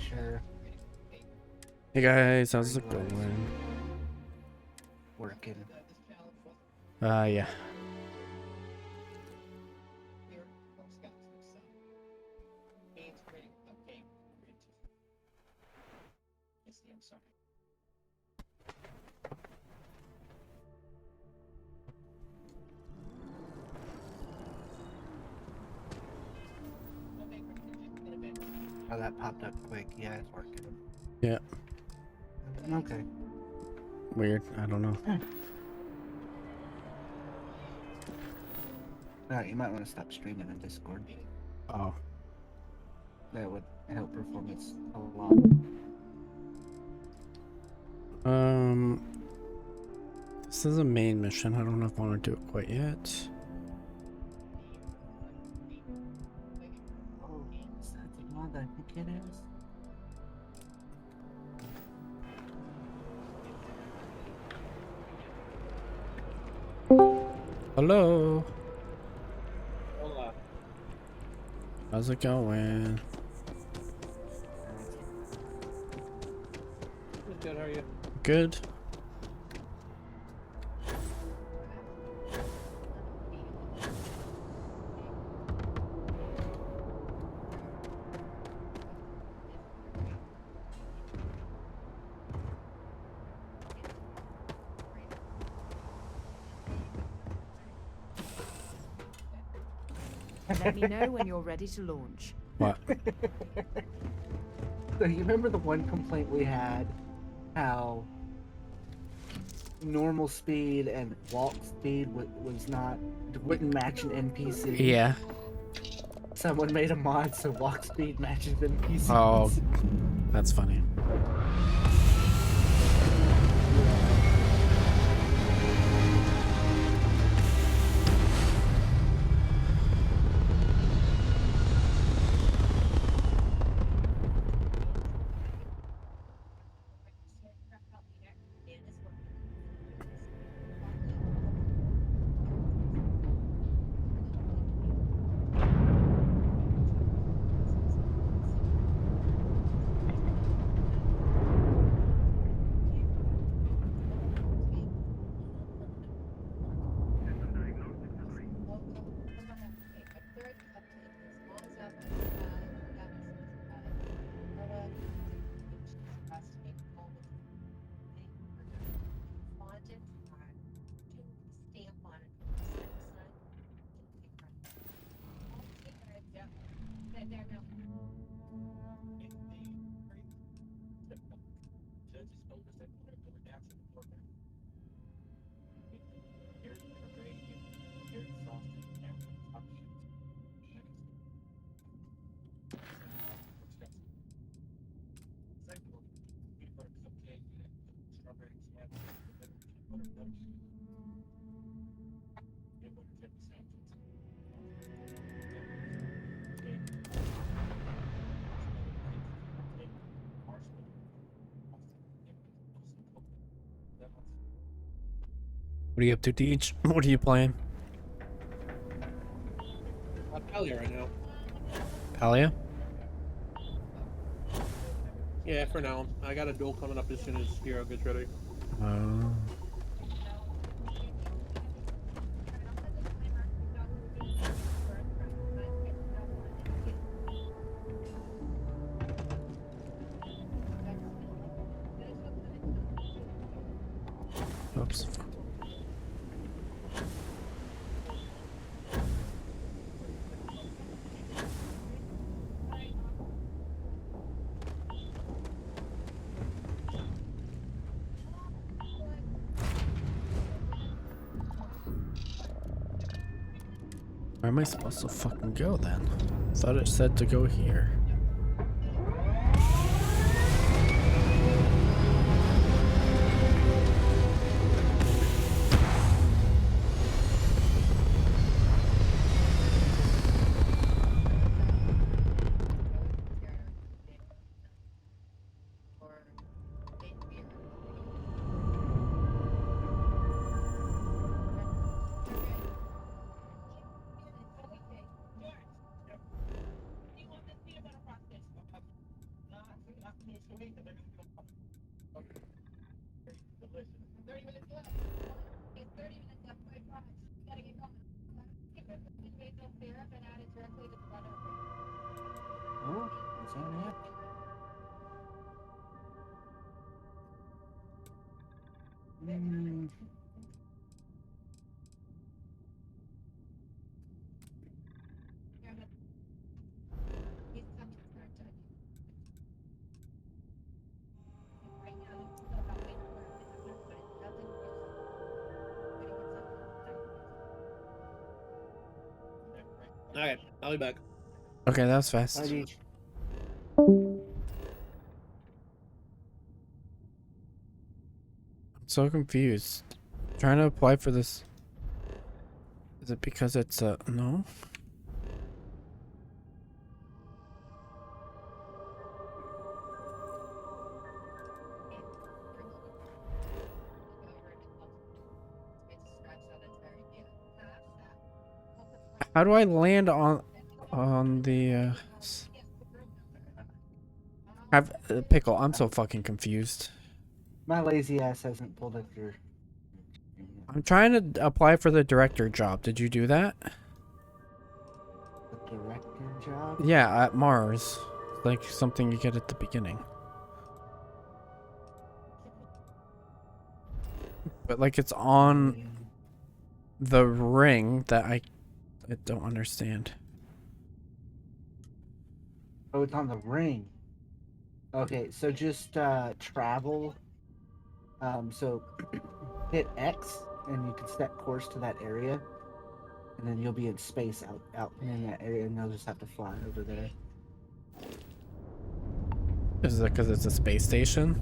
sure. Hey guys, how's it going? Working. Yeah. Oh, that popped up quick. Yeah, it's working. Yeah. Okay. Weird. I don't know. Alright, you might want to stop streaming in Discord. Oh. That would help performance a lot. This is a main mission. I don't know if I want to do it quite yet. Oh, is that the one that I think it is? Hello. Hola. How's it going? Good, how are you? Good. Let me know when you're ready to launch. What? So you remember the one complaint we had? How normal speed and walk speed wouldn't match an NPC? Yeah. Someone made a mod so walk speed matches NPCs. Oh, that's funny. What are you up to, Deej? What are you playing? I'm Palia right now. Palia? Yeah, for now. I got a duel coming up as soon as Hero gets ready. Oh. Oops. Where am I supposed to fucking go then? Thought it said to go here. Oh, is that it? Mm. Alright, I'll be back. Okay, that was fast. Alrighty. I'm so confused. Trying to apply for this. Is it because it's no? How do I land on the have pickle? I'm so fucking confused. My lazy ass hasn't pulled up your. I'm trying to apply for the director job. Did you do that? The director job? Yeah, at Mars. Like something you get at the beginning. But like it's on the ring that I don't understand. Oh, it's on the ring. Okay, so just travel. So hit X and you can set course to that area, and then you'll be in space out in that area, and you'll just have to fly over there. Is it because it's a space station?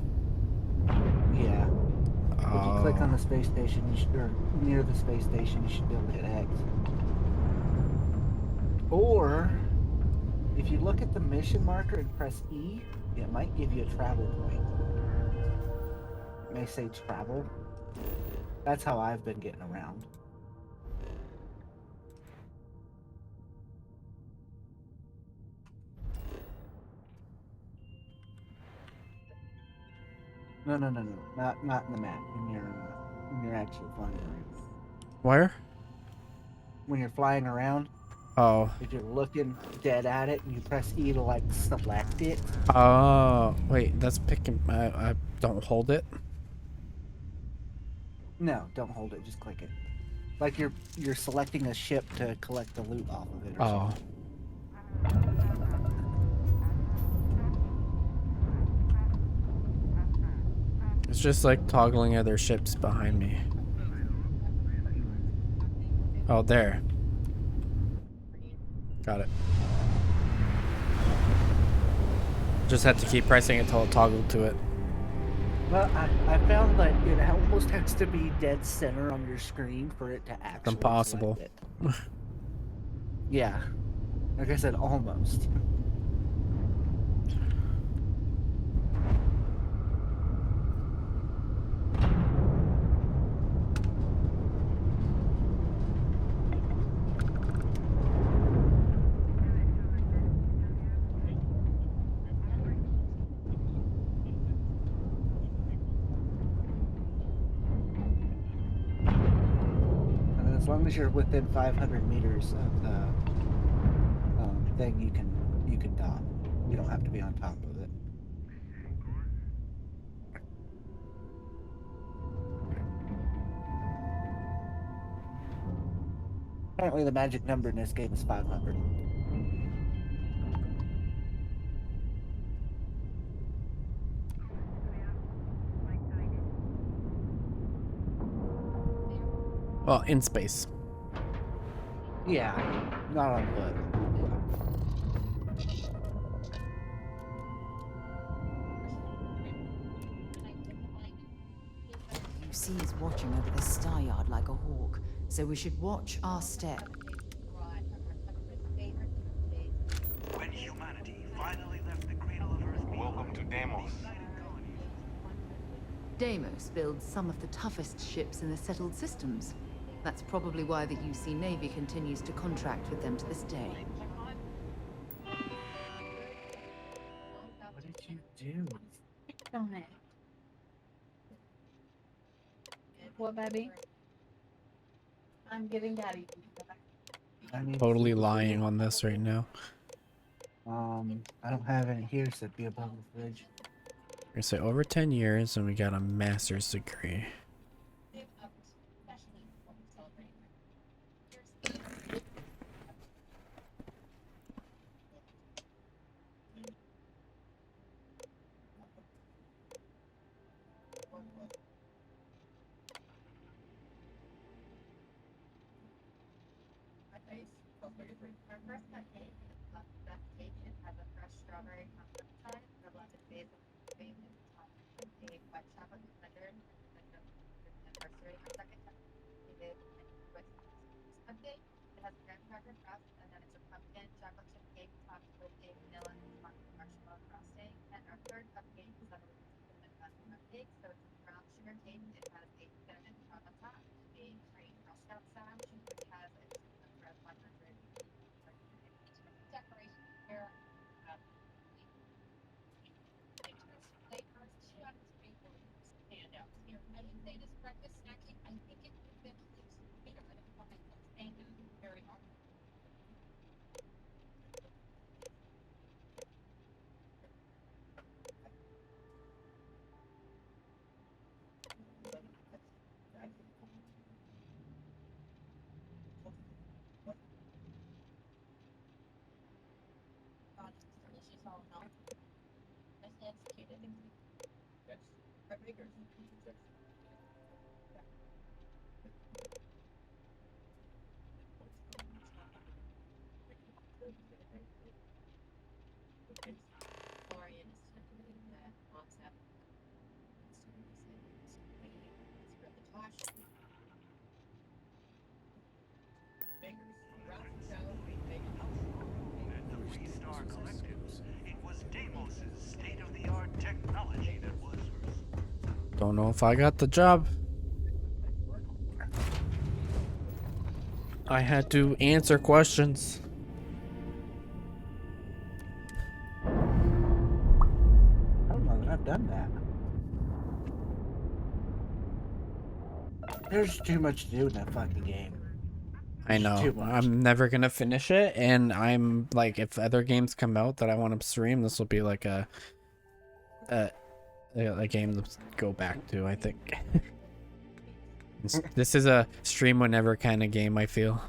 Yeah. If you click on Oh. the space station, or near the space station, you should be able to hit X. Or if you look at the mission marker and press E, it might give you a travel point. It may say travel. That's how I've been getting around. No, not in the map. When you're actually flying around. Where? When you're flying around, Oh. if you're looking dead at it and you press E to like select it. Oh. Wait, that's picking. I don't hold it. No, don't hold it. Just click it. Like you're selecting a ship to collect the loot off of it or Oh. something. It's just like toggling other ships behind me. Oh, there. Got it. Just have to keep pressing it till it toggled to it. Well, I found that it almost has to be dead center on your screen for it to It's actually impossible. select it. Yeah. Like I said, almost. And as long as you're within 500 meters of the thing, you can dock. You don't have to be on top of it. Apparently, the magic number in this game is 500. Well, in space. Yeah, not on foot. UC is watching over the star yard like a hawk, so we should watch our step. When humanity finally left the cradle of Earth behind. Welcome to Deimos. Deimos builds some of the toughest ships in the settled systems. That's probably why the UC Navy continues to contract with them to this day. What did you do? On it. What, baby? I'm getting daddy. I need totally food. lying on this right now. I don't have any here, so it'd be above the fridge. We're gonna say over 10 years and we got a master's degree. At the Freestar Collective, it was Deimos' state-of-the-art technology that was Don't know if I got the job. I had to answer questions. I don't know that I've done that. There's too much to do in that fucking game. I know. Too much. I'm never gonna finish it, and I'm like, if other games come out that I want to stream, this will be like a game to go back to. I think this is a stream whenever kind of game. I feel.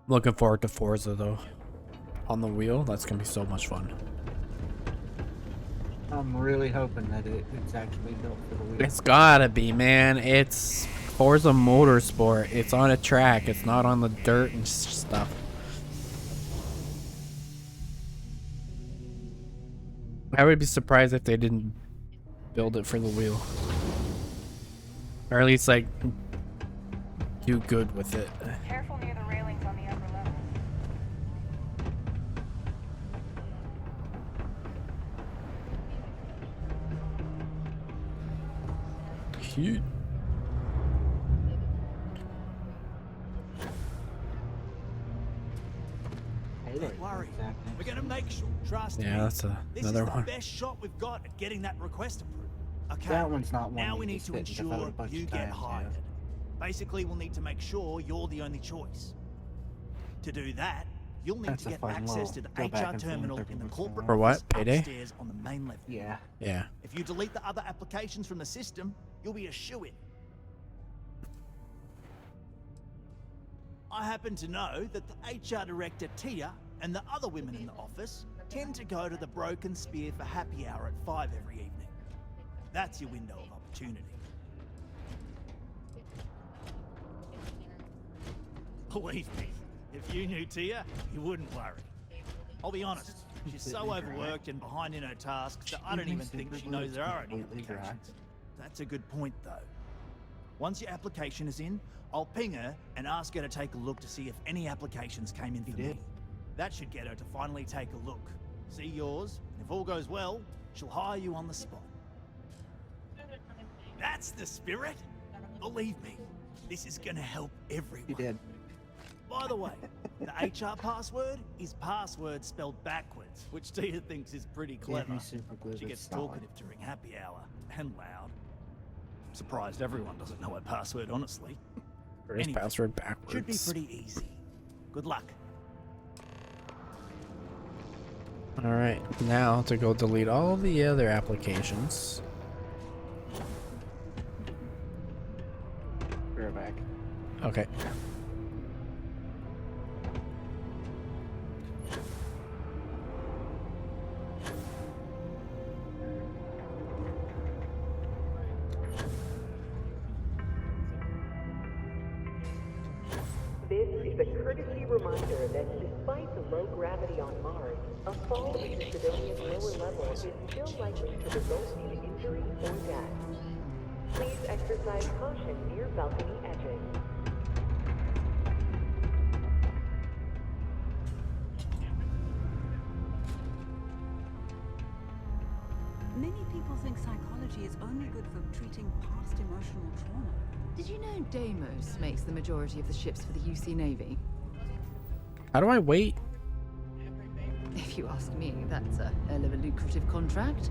Looking forward to Forza though. On the wheel, that's gonna be so much fun. I'm really hoping that it's actually built for the Wii. It's gotta be, man. It's Forza Motorsport. It's on a track. It's not on the dirt and stuff. I would be surprised if they didn't build it for the wheel. Or at least, like, do good with it. Careful near the railings on the upper level. Cute. Don't worry. We're gonna make sure. Trust me. Yeah, that's This is another the one. best shot we've got at getting that request approved. Okay. That one's not one Now you we can need to sit and devote a ensure bunch you of get time to. hired. Basically, we'll need to make sure you're the only choice. To do that, you'll need That's to a get fun access to little the go back HR and forth terminal every in the once in a corporate For office what? Payday? upstairs on the main level. Yeah. Yeah. If you delete the other applications from the system, you'll be a shoo-in. I happen to know that the HR director, Tia, and the other women in the office tend to go to the Broken Spear for happy hour at 5 every evening. That's your window of opportunity. Believe me, if you knew Tia, you wouldn't worry. I'll be honest, She's so overworked and behind in her tasks that I don't even think she knows there are any applications. That's a good point, though. Once your application is in, I'll ping her and ask her to take a look to see if any applications came in for me. That should get her to finally take a look. See yours, and if all goes well, she'll hire you on the spot. That's the spirit! Believe me, this is gonna help everyone. You did. By the way, the HR password is password spelled backwards, which Tia thinks is pretty clever. She gets talkative during happy hour, and loud. Surprised everyone doesn't know her password, honestly. First Anyway, password backwards. should be pretty easy. Good luck. Alright, now to go delete all the other applications. We're back. Okay. This is a courtesy reminder that despite the low gravity on Mars, a fall into Sidonia's lower level is still likely to result in injury or death. Please exercise caution near balcony edges. Many people think psychology is only good for treating past emotional trauma. Did you know Deimos makes the majority of the ships for the UC Navy? How do I wait? If you ask me, that's a hell of a lucrative contract.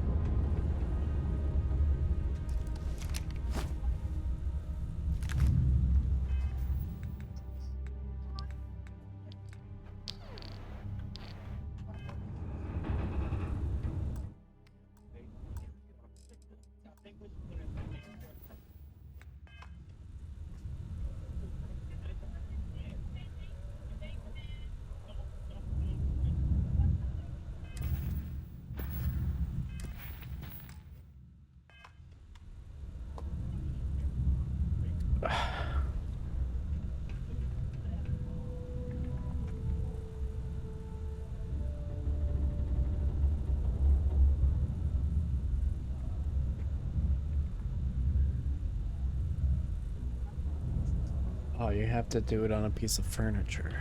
Oh, you have to do it on a piece of furniture.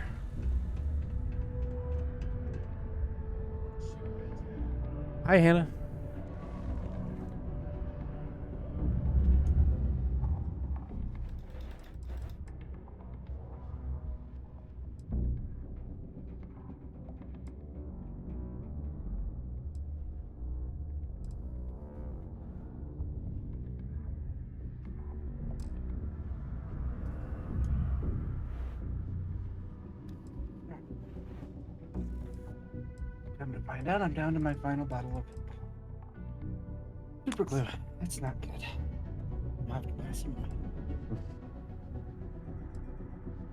Hi, Hannah. Come to find out, I'm down to my final bottle of super glue. That's not good. I'll have to buy some more.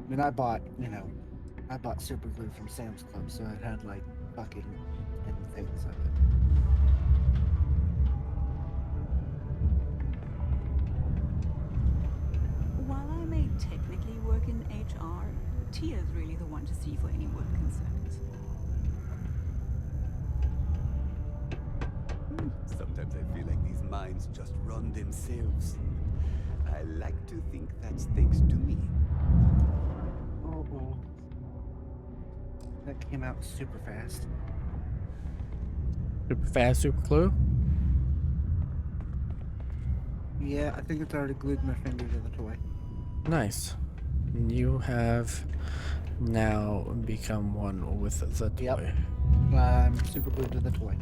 I mean, I bought super glue from Sam's Club, so it had like fucking 10 things of it. While I may technically work in HR, Tia's really the one to see for any work concerns. Sometimes I feel like these minds just run themselves. I like to think that's thanks to me. Oh. That came out super fast. Super fast, super glue. Yeah, I think it's already glued my finger to the toy. Nice. You have now become one with the toy. Yep. I'm super glued to the toy.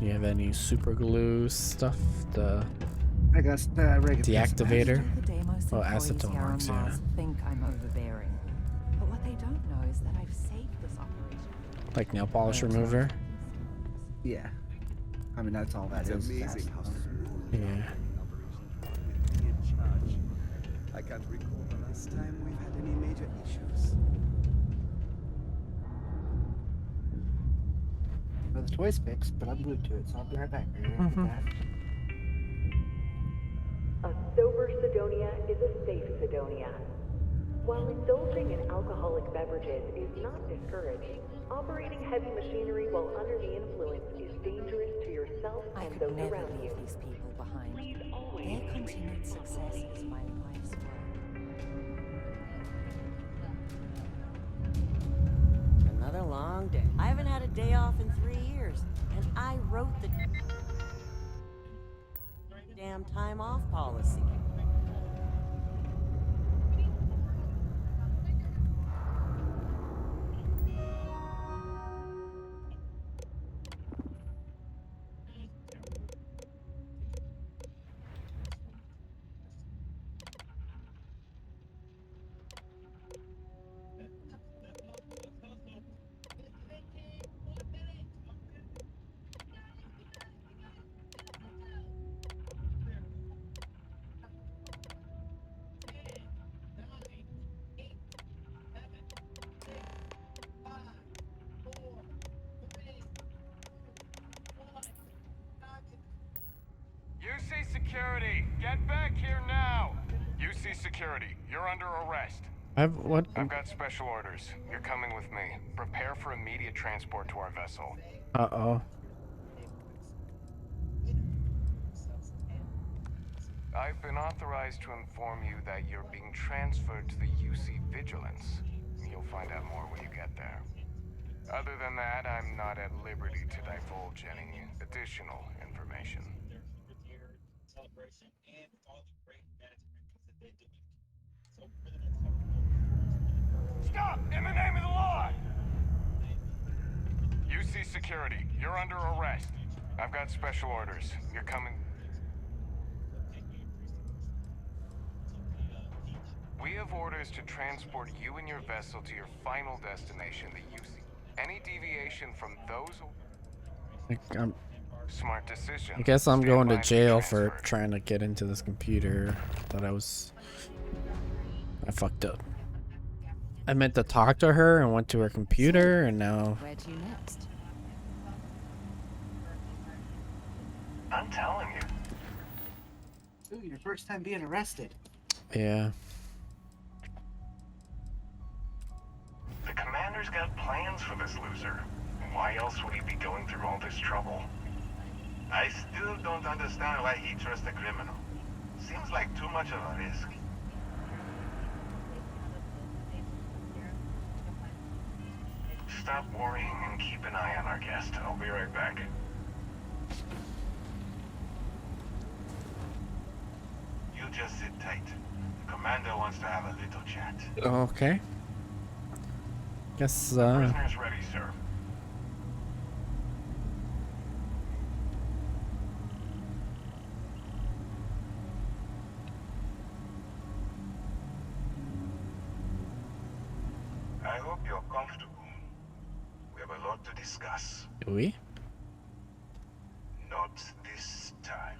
Do you have any super glue stuff? I got the regular Deactivator? The Deimos Oh, employees acetone here on marks, yeah. Mars think I'm overbearing. But what they don't know is that I've saved this operation. Like nail polish That's remover? Yeah. I mean, that's all that It's is. amazing how smooth Yeah. operations run in charge. I can't recall the last time we've had any major issues. Well, the toy's fixed, but I'm glued to it, so I'll be right back. Are you ready for that? A sober Sidonia is a safe Sidonia. While indulging in alcoholic beverages is not discouraged, operating heavy machinery while under the influence is dangerous to yourself I and could those never around you. leave these people behind. Please always Their drink continued success responsibly. is my life's work. Another long day. I haven't had a day off in 3 years, and I wrote the damn time off policy. UC Security, get back here now! UC Security, you're under arrest. What? I've got special orders. You're coming with me. Prepare for immediate transport to our vessel. Uh-oh. I've been authorized to inform you that you're being transferred to the UC Vigilance. You'll find out more when you get there. Other than that, I'm not at liberty to divulge any additional information. Stop! In the name of the law! UC Security, you're under arrest. I've got special orders. You're coming... We have orders to transport you and your vessel to your final destination, the UC. Any deviation from those... Smart decision. I guess I'm Stand going to by be jail for transferred. trying to get into this computer. I fucked up. I meant to talk to her and went to her computer, and now... Where to next? I'm telling you. Ooh, your first time being arrested. Yeah. The commander's got plans for this loser. Why else would he be going through all this trouble? I still don't understand why he trusts a criminal. Seems like too much of a risk. Stop worrying and keep an eye on our guest. I'll be right back. You just sit tight. The commander wants to have a little chat. Okay. Guess, Prisoners ready, sir. I hope you're comfortable. We have a lot to discuss. do we? Not this time.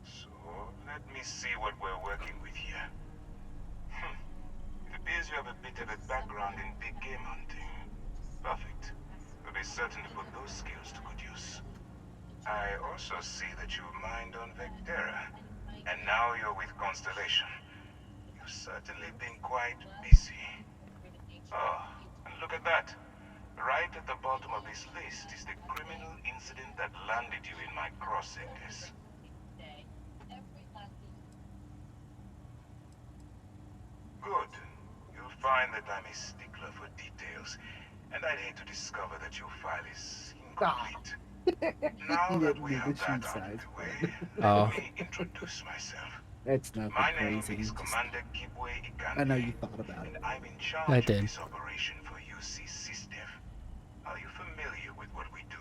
So, let me see what we're working with here. It appears you have a bit of a background in big game hunting. Perfect. We'll be certain to put those skills to good use. I also see that you mined on Vectera, and now you're with Constellation. You've certainly been quite busy. Oh, and look at that. Right at the bottom of this list is the criminal incident that landed you in my crosshairs. Good. You'll find that I'm a stickler for details, and I'd hate to discover that your file is incomplete. Now that we have that out of the way, let me introduce myself. It's nothing My crazy. name is Just- Commander Kibwe Ikande. I know you thought about it. And I'm in charge I of did. this operation for UC SysDev. Are you familiar with what we do?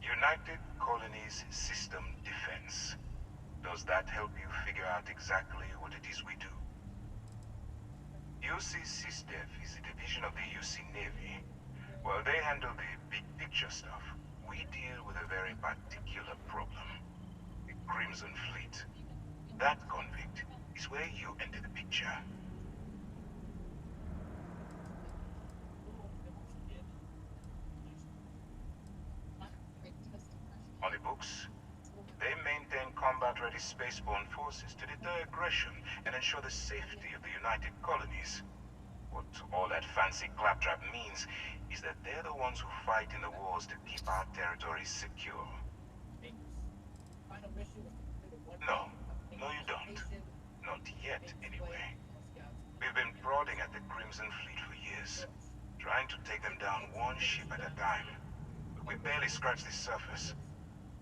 United Colonies System Defense. Does that help you figure out exactly what it is we do? UC SysDev is a division of the UC Navy. Well, they handle the big picture stuff. We deal with a very particular problem. The Crimson Fleet. That convict is where you enter the picture. On the books, they maintain combat-ready spaceborne forces to deter aggression and ensure the safety of the United Colonies. What all that fancy claptrap means is that they're the ones who fight in the wars to keep our territories secure. No, you don't. Not yet, anyway. We've been prodding at the Crimson Fleet for years, trying to take them down one ship at a time. But we barely scratched the surface.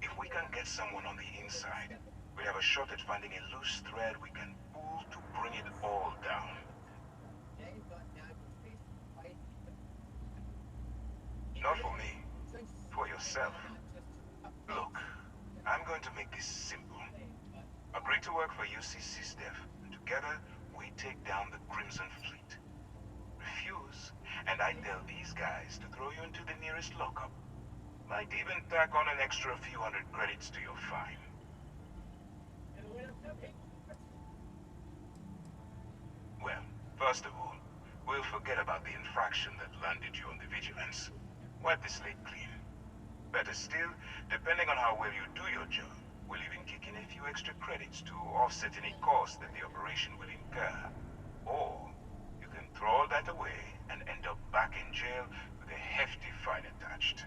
If we can get someone on the inside, we have a shot at finding a loose thread we can pull to bring it all down. Not for me. For yourself. Look, I'm going to make this simple. Agree to work for UC SysDev, and together we take down the Crimson Fleet. Refuse, and I tell these guys to throw you into the nearest lockup. Might even tack on an extra few hundred credits to your fine. Well, first of all, we'll forget about the infraction that landed you on the Vigilance. Wipe the slate clean. Better still, depending on how well you do your job, we'll even kick in a few extra credits to offset any costs that the operation will incur. Or, you can throw all that away and end up back in jail with a hefty fine attached.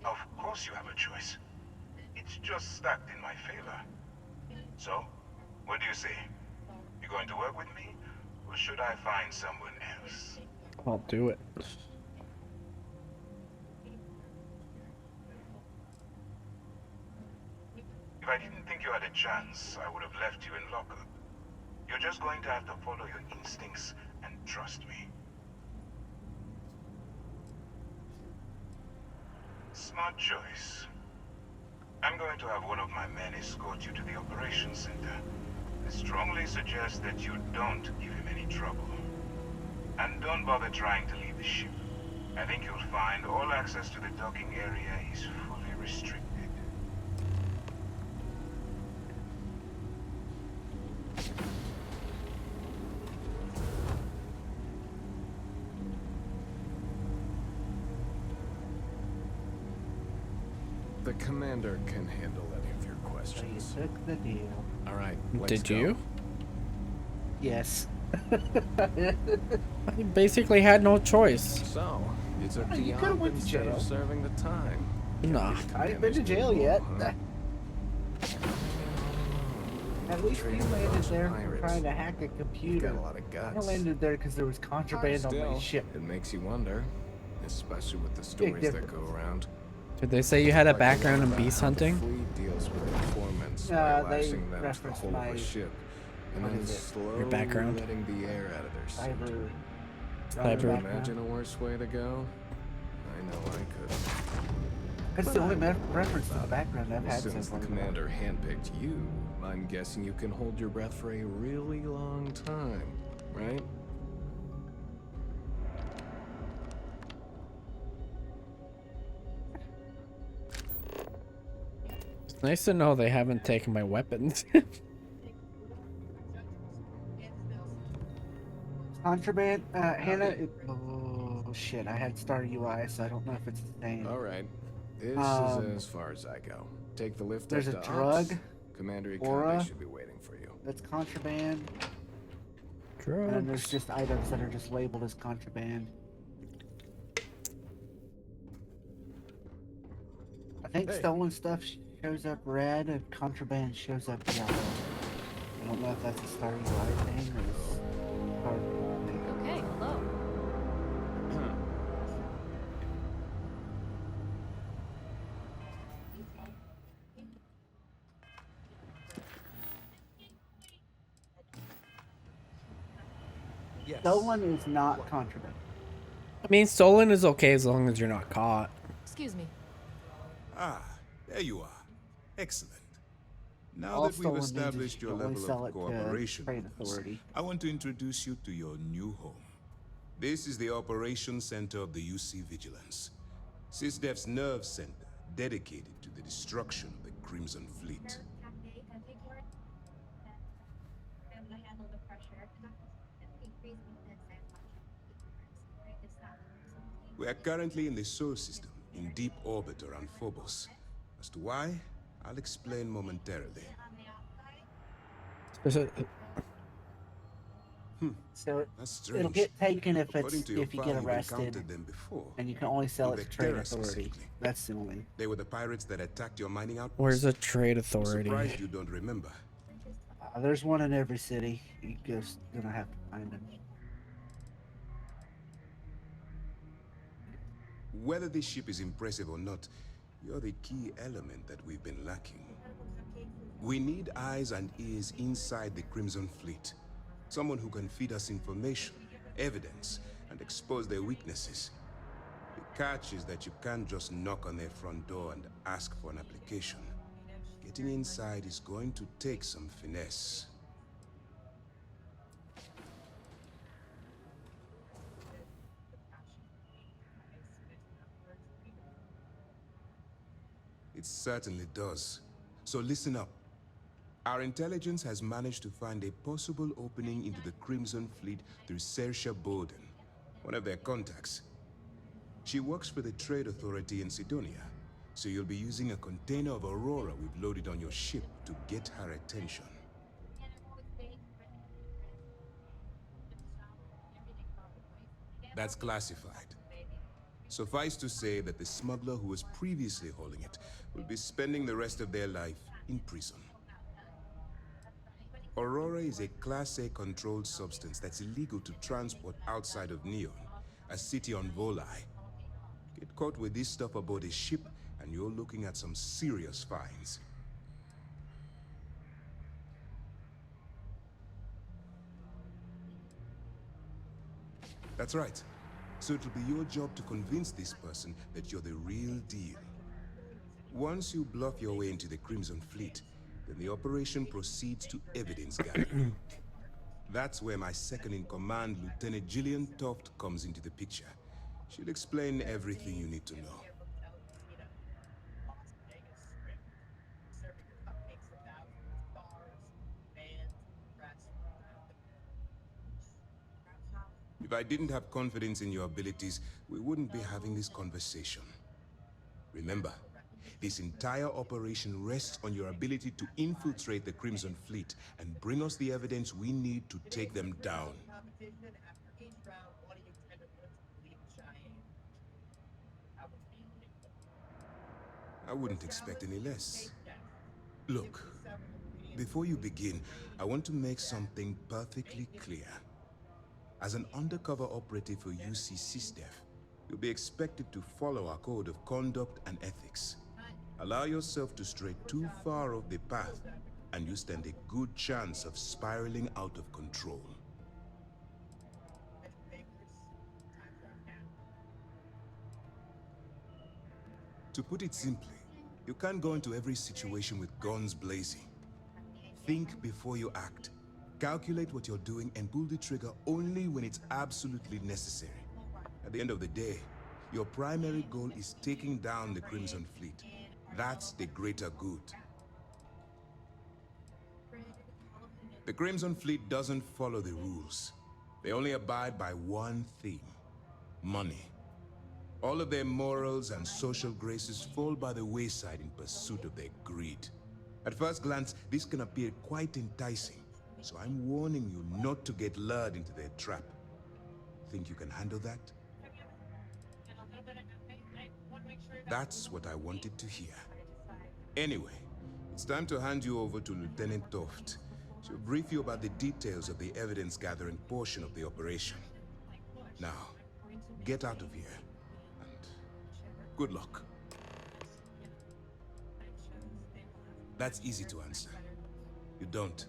Of course you have a choice. It's just stacked in my favor. So, what do you say? You going to work with me? Or should I find someone else? I'll do it. If I didn't think you had a chance, I would have left you in lockup. You're just going to have to follow your instincts and trust me. Smart choice. I'm going to have one of my men escort you to the operations center. I strongly suggest that you don't give him any trouble. And don't bother trying to leave the ship. I think you'll find all access to the docking area is fully restricted. The commander can handle any of your So questions. you took the deal. All right, let's Did go. you? Yes. I basically had no choice. So, you took Oh, the you could've op went to instead jail. of serving the time. Nah. I ain't been to jail yet. Huh? At least you Training landed those there for pirates. trying to hack a You've computer. got a lot of I guts. landed there because there was contraband on my Still, ship. it makes you wonder, especially with the stories that go around. Did they say you had a Like the background one in about beast how the hunting? fleet deals with informants by They lashing them to the referenced hull of my- a ship, and what then is it? slowly background? letting the air out of their suit. Cyber. Cyber- Imagine a worse way to go. I know I could. That's the only reference to the background I've had so Since the far. commander handpicked you, I'm guessing you can hold your breath for a really long time, right? It's nice to know they haven't taken my weapons. Contraband, Hannah. Oh shit! I had Star UI, so I don't know if it's the same. All right. This Um, is as far as I go. Take the lift there's up a to drug, Ops. Commander aura. Ikabe should be waiting for you. That's contraband, and then there's just items that are just labeled as contraband. I think Hey. stolen stuff shows up red, and contraband shows up yellow. I don't know if that's a Star UI thing or a Starfield thing. Okay, hello. Yes. Stolen is not contraband. I mean, stolen is okay as long as you're not caught. Excuse me. Ah, there you are. Excellent. Now All that we've stolen means is established you your can only level sell of it to cooperation trade with us, authority. I want to introduce you to your new home. This is the Operations Center of the UC Vigilance. SysDev's nerve center, dedicated to the destruction of the Crimson Fleet. We are currently in the Sol system, in deep orbit around Phobos. As to why, I'll explain momentarily. So That's it'll strange. get taken if According it's to your if you file, get you've arrested, encountered them before. and you can only sell In it to trade Vectera, authority. specifically. That's the only. They were the pirates that attacked your mining outpost. Where's the trade I'm authority? surprised you don't remember. There's one in every city. You just gonna have to find them. Whether this ship is impressive or not, you're the key element that we've been lacking. We need eyes and ears inside the Crimson Fleet. Someone who can feed us information, evidence, and expose their weaknesses. The catch is that you can't just knock on their front door and ask for an application. Getting inside is going to take some finesse. It certainly does. So listen up. Our intelligence has managed to find a possible opening into the Crimson Fleet through Saoirse Bowden, one of their contacts. She works for the Trade Authority in Sidonia, so you'll be using a container of Aurora we've loaded on your ship to get her attention. That's classified. Suffice to say that the smuggler who was previously holding it will be spending the rest of their life in prison. Aurora is a Class A controlled substance that's illegal to transport outside of Neon, a city on Volai. Get caught with this stuff aboard a ship, and you're looking at some serious fines. That's right. So it'll be your job to convince this person that you're the real deal. Once you bluff your way into the Crimson Fleet, then the operation proceeds to evidence gathering. That's where my second-in-command, Lieutenant Gillian Toft, comes into the picture. She'll explain everything you need to know. If I didn't have confidence in your abilities, we wouldn't be having this conversation. Remember, this entire operation rests on your ability to infiltrate the Crimson Fleet and bring us the evidence we need to take them down. I wouldn't expect any less. Look, before you begin, I want to make something perfectly clear. As an undercover operative for UC SysDef, you'll be expected to follow our code of conduct and ethics. Allow yourself to stray too far off the path, and you stand a good chance of spiraling out of control. To put it simply, you can't go into every situation with guns blazing. Think before you act. Calculate what you're doing and pull the trigger only when it's absolutely necessary. At the end of the day, your primary goal is taking down the Crimson Fleet. That's the greater good. The Crimson Fleet doesn't follow the rules. They only abide by one thing: money. All of their morals and social graces fall by the wayside in pursuit of their greed. At first glance, this can appear quite enticing, so I'm warning you not to get lured into their trap. Think you can handle that? That's what I wanted to hear. Anyway, it's time to hand you over to Lieutenant Toft. She'll brief you about the details of the evidence-gathering portion of the operation. Now, get out of here, and good luck. That's easy to answer. You don't.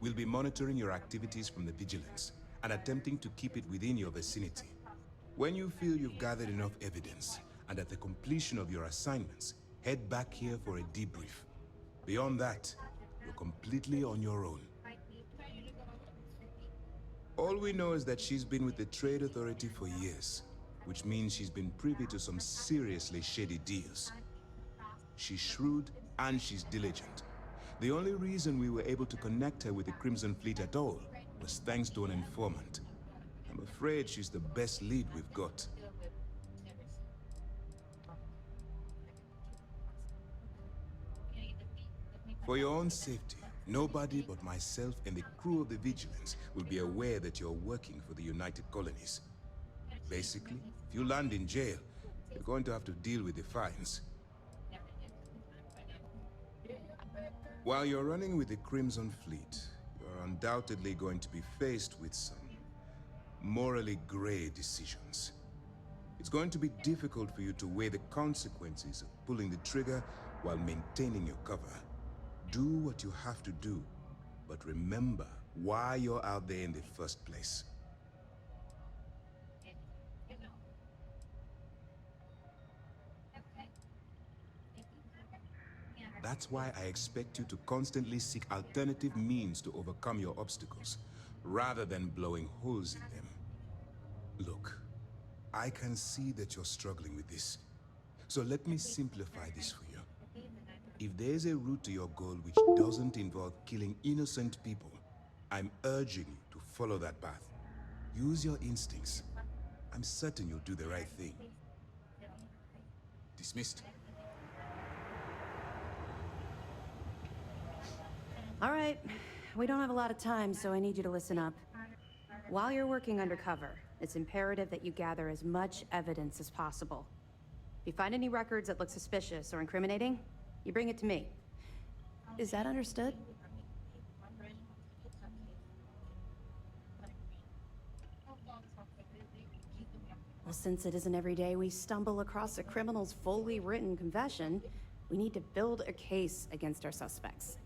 We'll be monitoring your activities from the Vigilance and attempting to keep it within your vicinity. When you feel you've gathered enough evidence, and at the completion of your assignments, head back here for a debrief. Beyond that, you're completely on your own. All we know is that she's been with the Trade Authority for years, which means she's been privy to some seriously shady deals. She's shrewd and she's diligent. The only reason we were able to connect her with the Crimson Fleet at all was thanks to an informant. I'm afraid she's the best lead we've got. For your own safety, nobody but myself and the crew of the Vigilance will be aware that you're working for the United Colonies. Basically, if you land in jail, you're going to have to deal with the fines. While you're running with the Crimson Fleet, you're undoubtedly going to be faced with some morally gray decisions. It's going to be difficult for you to weigh the consequences of pulling the trigger while maintaining your cover. Do what you have to do, but remember why you're out there in the first place. That's why I expect you to constantly seek alternative means to overcome your obstacles, rather than blowing holes in them. Look, I can see that you're struggling with this, so let me simplify this for you. If there's a route to your goal which doesn't involve killing innocent people, I'm urging you to follow that path. Use your instincts. I'm certain you'll do the right thing. Dismissed. All right, we don't have a lot of time, so I need you to listen up. While you're working undercover, it's imperative that you gather as much evidence as possible. If you find any records that look suspicious or incriminating, you bring it to me. Is that understood? Well, since it isn't every day we stumble across a criminal's fully written confession, we need to build a case against our suspects.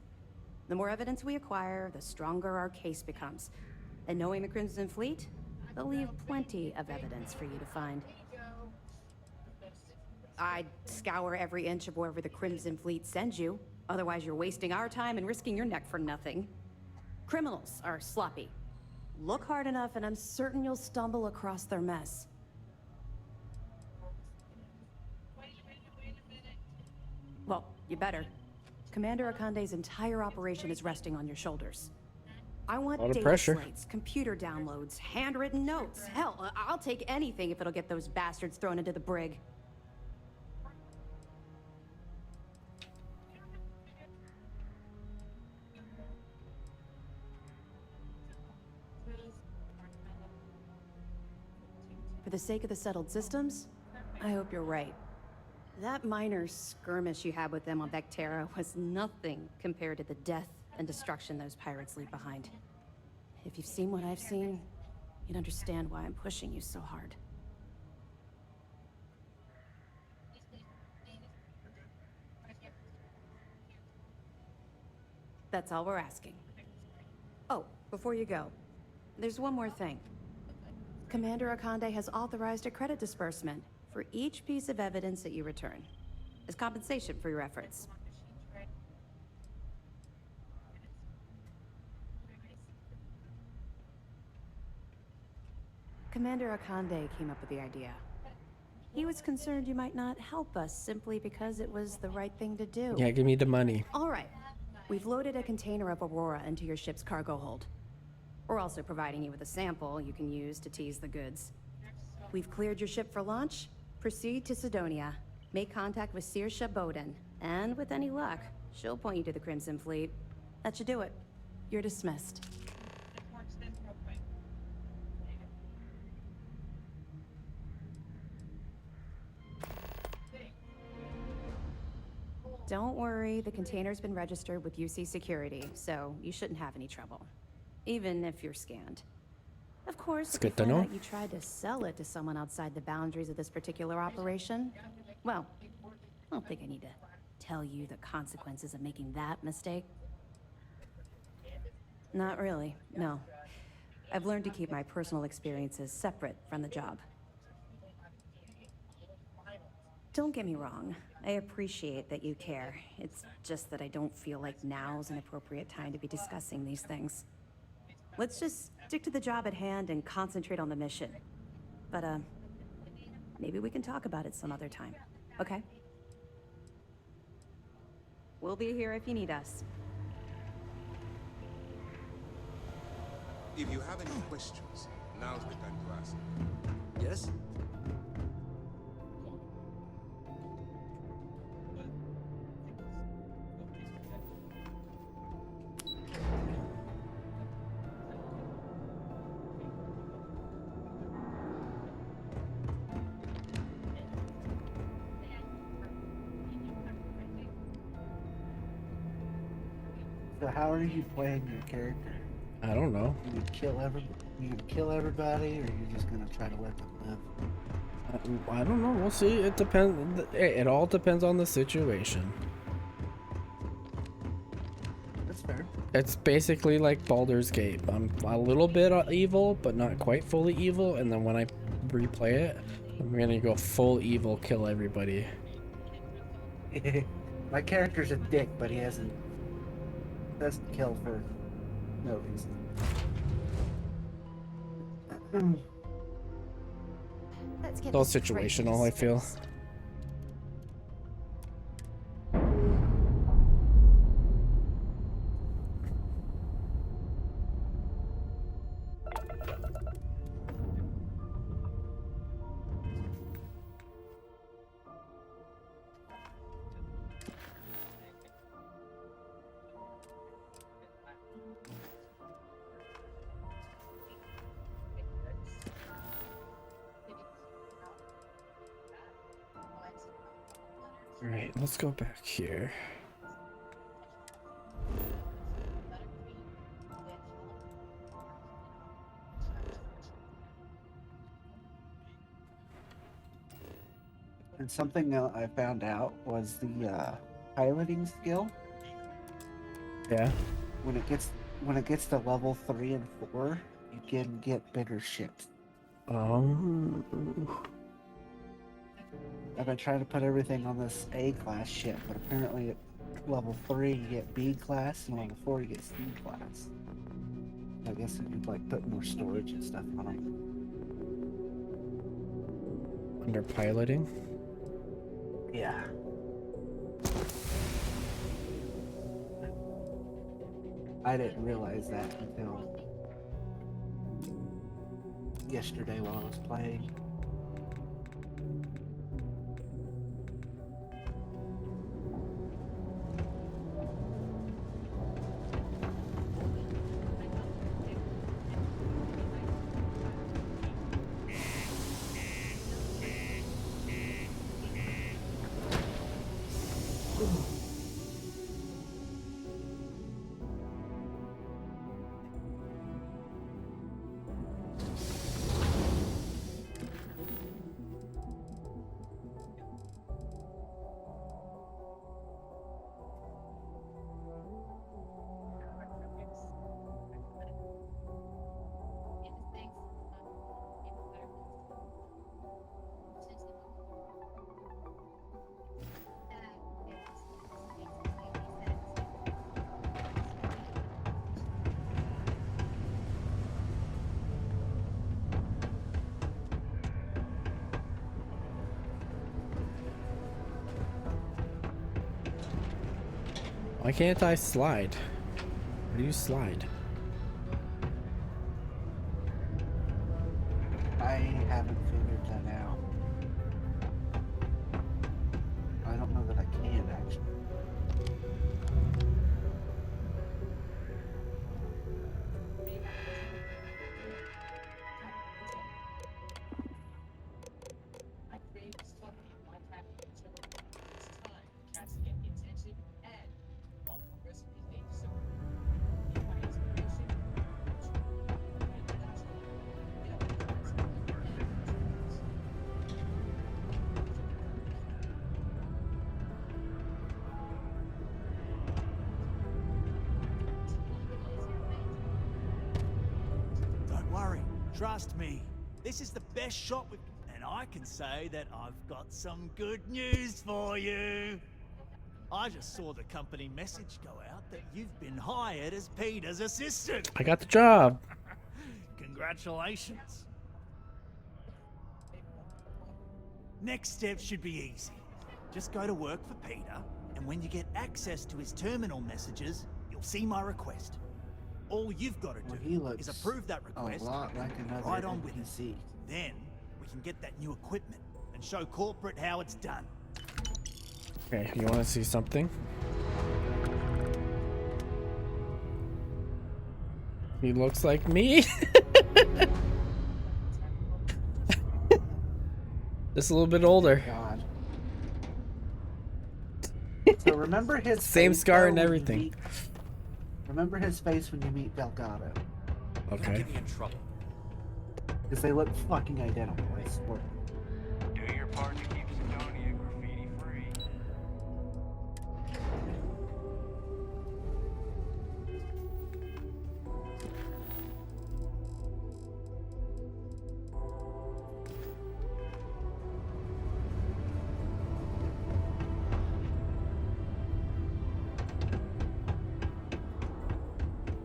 The more evidence we acquire, the stronger our case becomes. And knowing the Crimson Fleet, they'll leave plenty of evidence for you to find. I'd scour every inch of wherever the Crimson Fleet sends you. Otherwise, you're wasting our time and risking your neck for nothing. Criminals are sloppy. Look hard enough and I'm certain you'll stumble across their mess. Well, you better. Commander Akande's entire operation is resting on your shoulders. I want data pressure. slates, computer downloads, handwritten notes. Hell, I'll take anything if it'll get those bastards thrown into the brig. For the sake of the settled systems, I hope you're right. That minor skirmish you had with them on Vectera was nothing compared to the death and destruction those pirates leave behind. If you've seen what I've seen, you'd understand why I'm pushing you so hard. That's all we're asking. Oh, before you go, there's one more thing. Commander Akande has authorized a credit disbursement for each piece of evidence that you return, as compensation for your efforts. Commander Akande came up with the idea. He was concerned you might not help us simply because it was the right thing to do. Yeah, give me the money. All right. We've loaded a container of Aurora into your ship's cargo hold. We're also providing you with a sample you can use to tease the goods. We've cleared your ship for launch. Proceed to Sidonia. Make contact with Saoirse Bowden. And with any luck, she'll point you to the Crimson Fleet. That should do it. You're dismissed. Don't worry, the container's been registered with UC Security, so you shouldn't have any trouble. Even if you're scanned. Of course, It's if you good to find know. out you tried to sell it to someone outside the boundaries of this particular operation, well, I don't think I need to tell you the consequences of making that mistake. Not really, no. I've learned to keep my personal experiences separate from the job. Don't get me wrong. I appreciate that you care. It's just that I don't feel like now's an appropriate time to be discussing these things. Let's just stick to the job at hand and concentrate on the mission. But, maybe we can talk about it some other time, okay? We'll be here if you need us. If you have any questions, now's the time to ask. Yes? So how are you playing your character? I don't know. You gonna kill everybody, or you just gonna try to let them live? I don't know. We'll see. It depends. It all depends on the situation. That's fair. It's basically like Baldur's Gate. I'm a little bit evil, but not quite fully evil. And then when I replay it, I'm gonna go full evil, kill everybody. My character's a dick, but he doesn't kill for no reason. Let's get It's all this straight. situational, I feel. Alright, let's go back here. And something I found out was the piloting skill. Yeah. When it gets to level 3 and 4, you can get bigger ships. Oh. I've been trying to put everything on this A class ship, but apparently at level 3 you get B class, and level 4 you get C class. I guess you could like put more storage and stuff on them. Under piloting? Yeah. I didn't realize that until yesterday while I was playing. Why can't I slide? Where do you slide? I haven't figured that out. I don't know that I can actually. Don't worry, trust me. This is the best shot we've... And I can say that I've got some good news for you. I just saw the company message go out that you've been hired as Peter's assistant. I got the job. Congratulations. Next step should be easy. Just go to work for Peter, and when you get access to his terminal messages, you'll see my request. All you've got to do is approve that request, A lot like another right on with it. NPC. Then we can get that new equipment and show corporate how it's done. Okay, you want to see something? He looks like me. Just a little bit older. God. So remember his Same face, scar though, and when everything. Remember his face when you meet Delgado. Okay. Don't get me in trouble. Because they look fucking identical, I swear. Do your part to keep Sidonia graffiti free.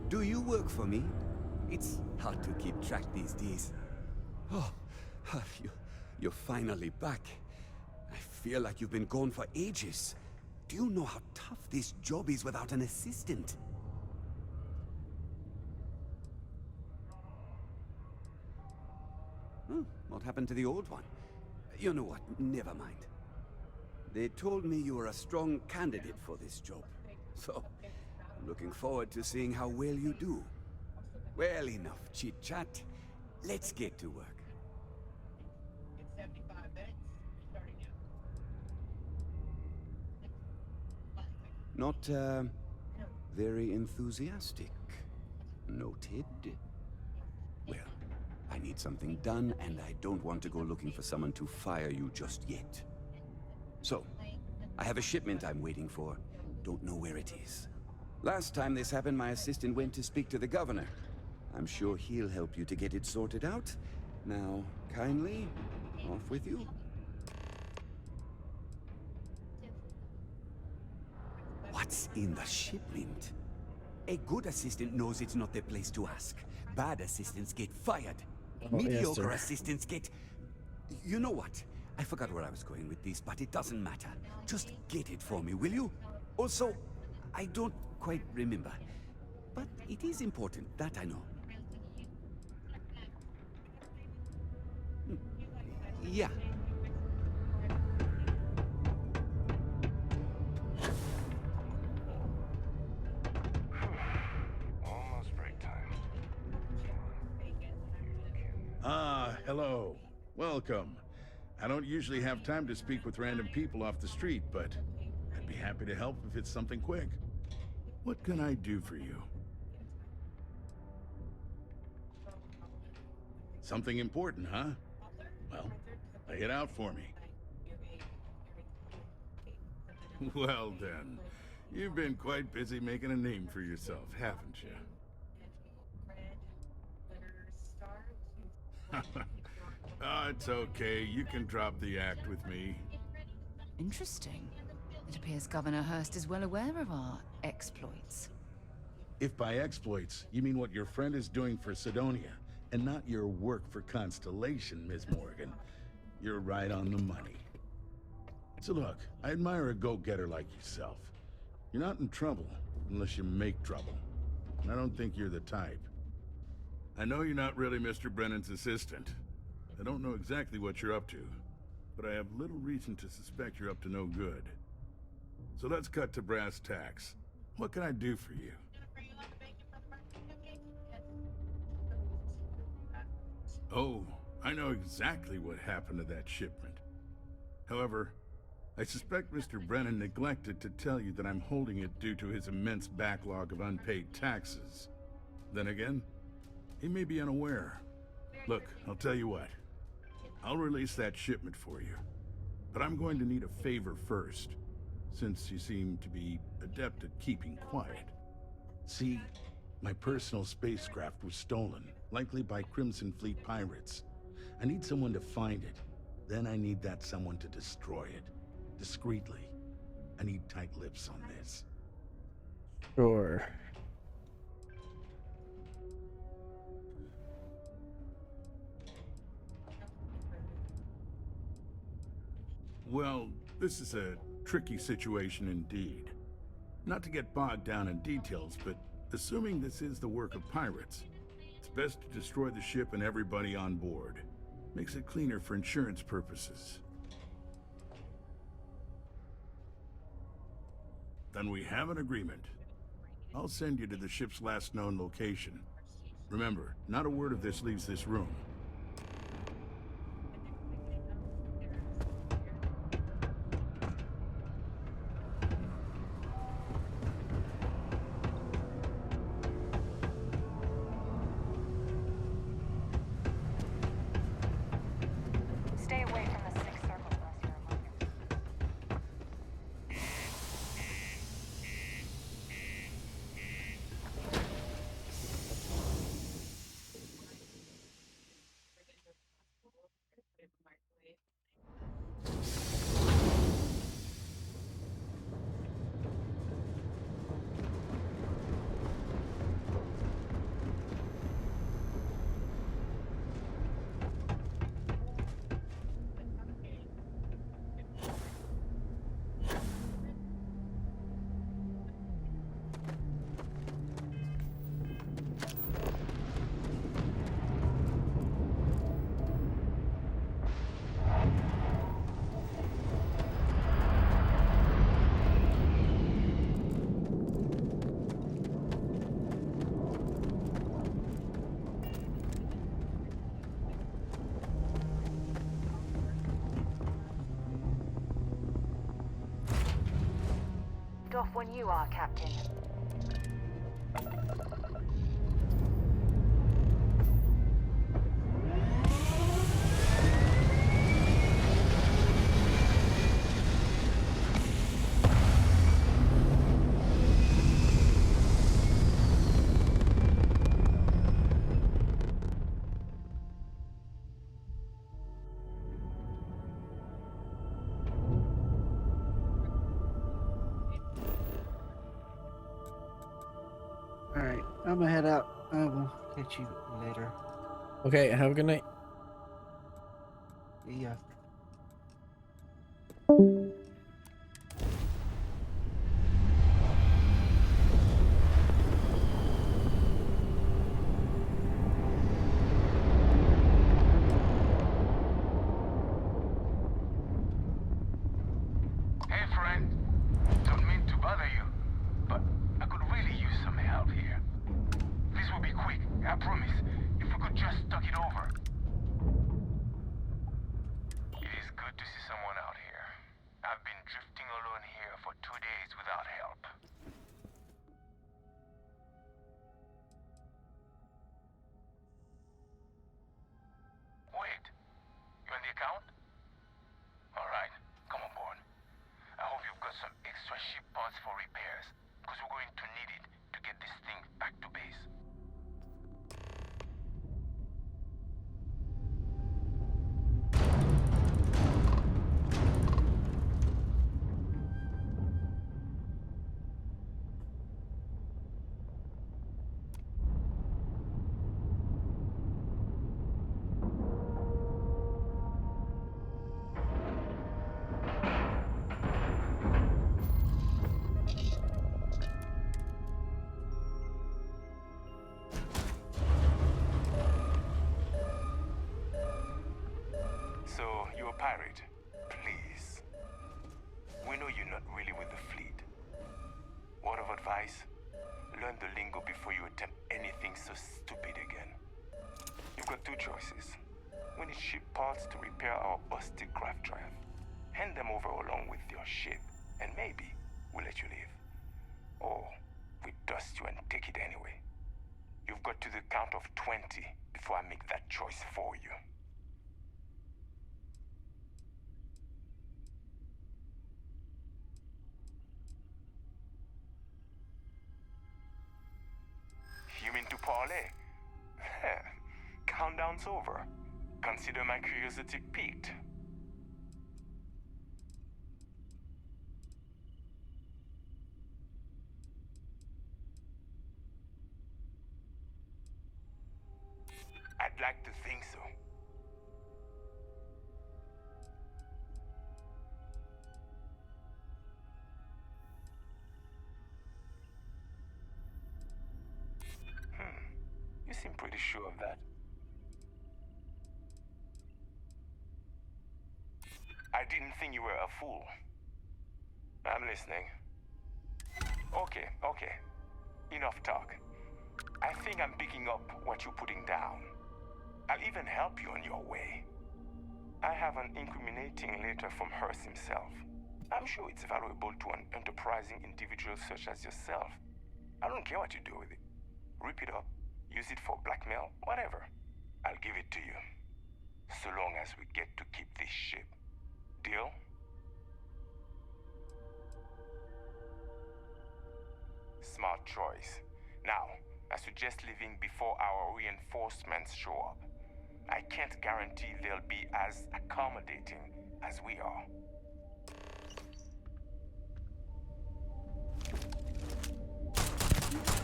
Do you work for me? It's hard to keep track these days. Oh, you're finally back. I feel like you've been gone for ages. Do you know how tough this job is without an assistant? What happened to the old one? You know what? Never mind. They told me you were a strong candidate for this job. So, I'm looking forward to seeing how well you do. Well, enough chit-chat. Let's get to work. Not, very enthusiastic. Noted. Well, I need something done, and I don't want to go looking for someone to fire you just yet. So, I have a shipment I'm waiting for. Don't know where it is. Last time this happened, my assistant went to speak to the governor. I'm sure he'll help you to get it sorted out. Now, kindly, off with you. What's in the shipment? A good assistant knows it's not their place to ask. Bad assistants get fired. Mediocre assistants get... You know what? I forgot where I was going with this, but it doesn't matter. Just get it for me, will you? Also, I don't quite remember. But it is important, that I know. Yeah. Almost break time. Ah, hello. Welcome. I don't usually have time to speak with random people off the street, but I'd be happy to help if it's something quick. What can I do for you? Something important, huh? Well, lay it out for me. Well then, you've been quite busy making a name for yourself, haven't you? Oh, it's okay. You can drop the act with me. Interesting. It appears Governor Hurst is well aware of our exploits. If by exploits, you mean what your friend is doing for Sidonia, and not your work for Constellation, Ms. Morgan, you're right on the money. So look, I admire a go-getter like yourself. You're not in trouble unless you make trouble. And I don't think you're the type. I know you're not really Mr. Brennan's assistant. I don't know exactly what you're up to, but I have little reason to suspect you're up to no good. So let's cut to brass tacks. What can I do for you? Oh, I know exactly what happened to that shipment. However, I suspect Mr. Brennan neglected to tell you that I'm holding it due to his immense backlog of unpaid taxes. Then again, he may be unaware. Look, I'll tell you what. I'll release that shipment for you. But I'm going to need a favor first, since you seem to be adept at keeping quiet. See, my personal spacecraft was stolen, likely by Crimson Fleet pirates. I need someone to find it. Then I need that someone to destroy it. Discreetly. I need tight lips on this. Sure. Well, this is a tricky situation indeed. Not to get bogged down in details, but assuming this is the work of pirates, it's best to destroy the ship and everybody on board. Makes it cleaner for insurance purposes. Then we have an agreement. I'll send you to the ship's last known location. Remember, not a word of this leaves this room. tipped off when you are, Captain. Alright, I'm gonna head out. I will catch you later. Okay, have a good night. See ya. Hey, friend. Don't mean to bother you, but I could really use some help here. This will be quick, I promise. If we could just talk it over. It is good to see someone out here. I've been drifting alone here for 2 days without help. Wait, you on the account? Alright, come on board. I hope you've got some extra ship parts for repairs, because we're going to need it to get this thing back to base. So, you're a pirate? Please. We know you're not really with the fleet. Word of advice? Learn the lingo before you attempt anything so stupid again. You've got 2 choices. We need ship parts to repair our busted craft drive. Hand them over along with your ship, and maybe we'll let you leave. Or we dust you and take it anyway. You've got to the count of 20 before I make that choice for you. You mean to parlay? Countdown's over. Consider my curiosity piqued. I'd like to think so. You seem pretty sure of that. I didn't think you were a fool. I'm listening. Okay. Enough talk. I think I'm picking up what you're putting down. I'll even help you on your way. I have an incriminating letter from Hearst himself. I'm sure it's valuable to an enterprising individual such as yourself. I don't care what you do with it. Rip it up, use it for blackmail, whatever. I'll give it to you. So long as we get to keep this ship. Deal? Smart choice. Now, I suggest leaving before our reinforcements show up. I can't guarantee they'll be as accommodating as we are.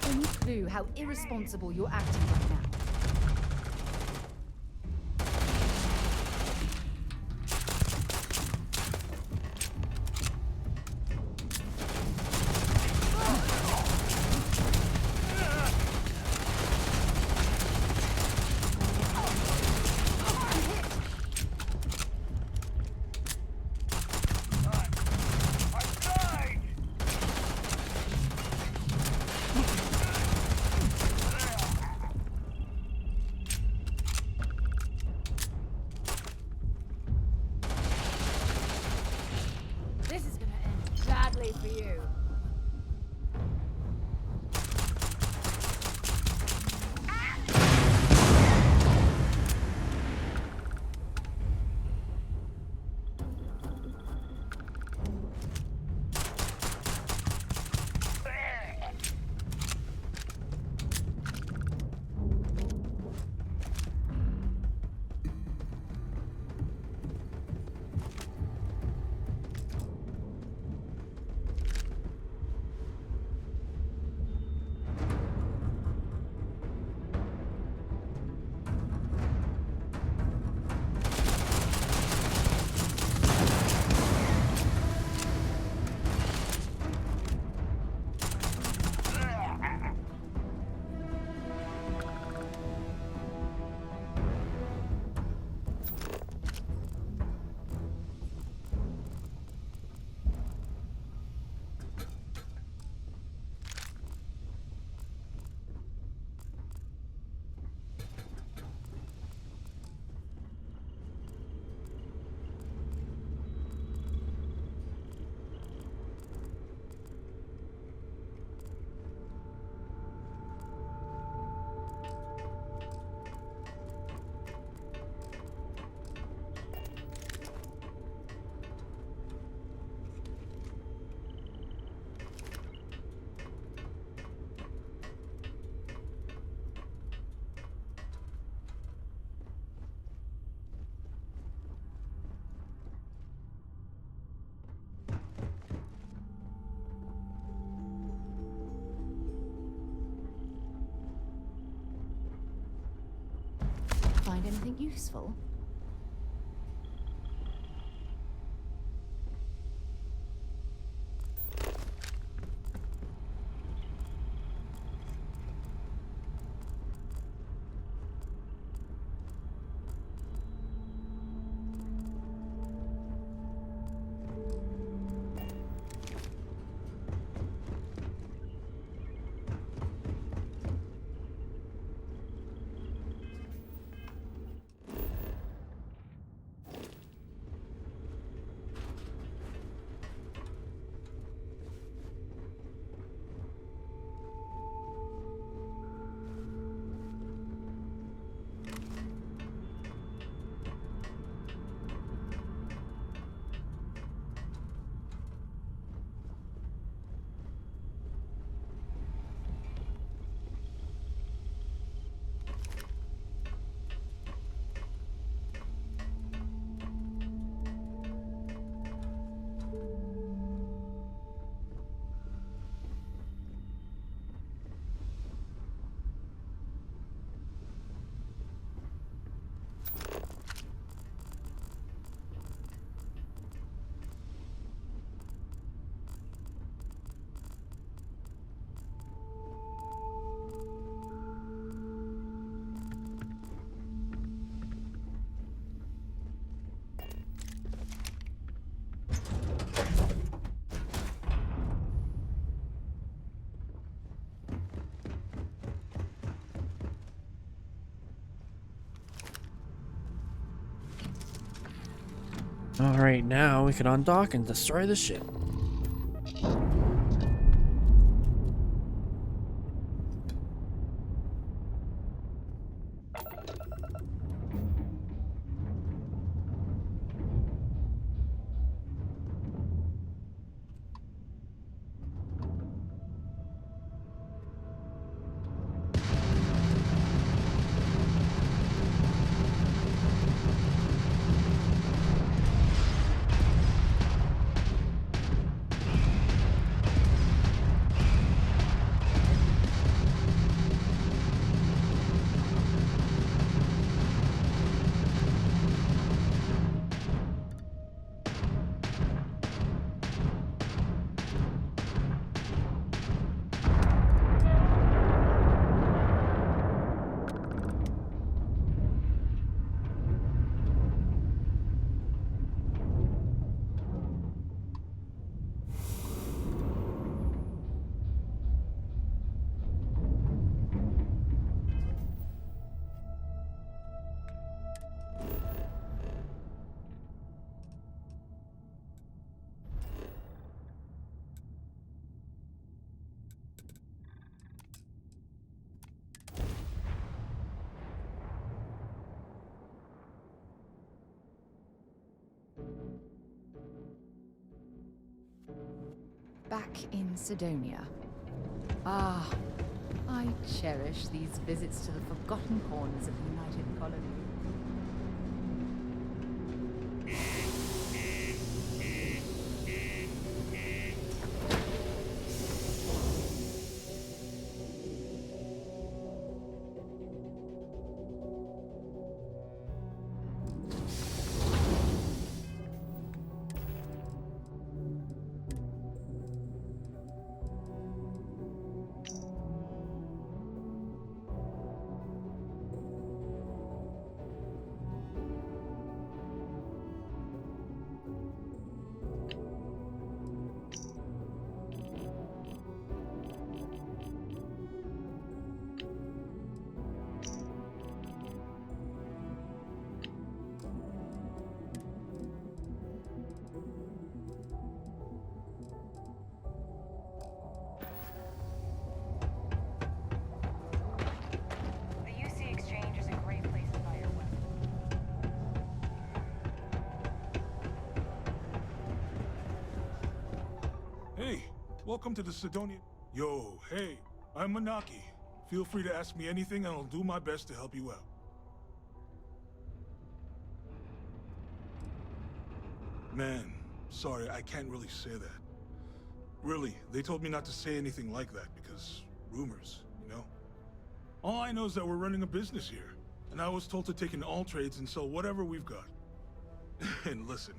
Any clue how irresponsible you're acting right now? This is gonna end badly for you. find anything useful? Alright, now we can undock and destroy the ship. Back in Sidonia. Ah, I cherish these visits to the forgotten corners of the United Colony. Hey, welcome to the Sidonia. Yo, hey, I'm Manaki. Feel free to ask me anything and I'll do my best to help you out. Man, sorry, I can't really say that. Really, they told me not to say anything like that because rumors, you know? All I know is that we're running a business here. and I was told to take in all trades and sell whatever we've got. And listen,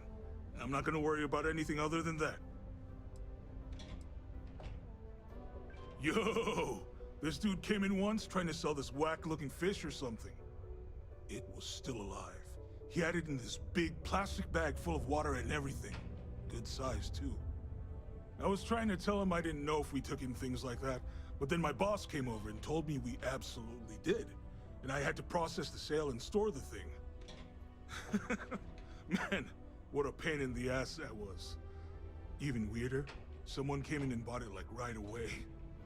I'm not gonna worry about anything other than that. Yo! This dude came in once trying to sell this whack-looking fish or something. It was still alive. He had it in this big plastic bag full of water and everything. Good size, too. I was trying to tell him I didn't know if we took in things like that, but then my boss came over and told me we absolutely did. And I had to process the sale and store the thing. Man, what a pain in the ass that was. Even weirder, someone came in and bought it like right away.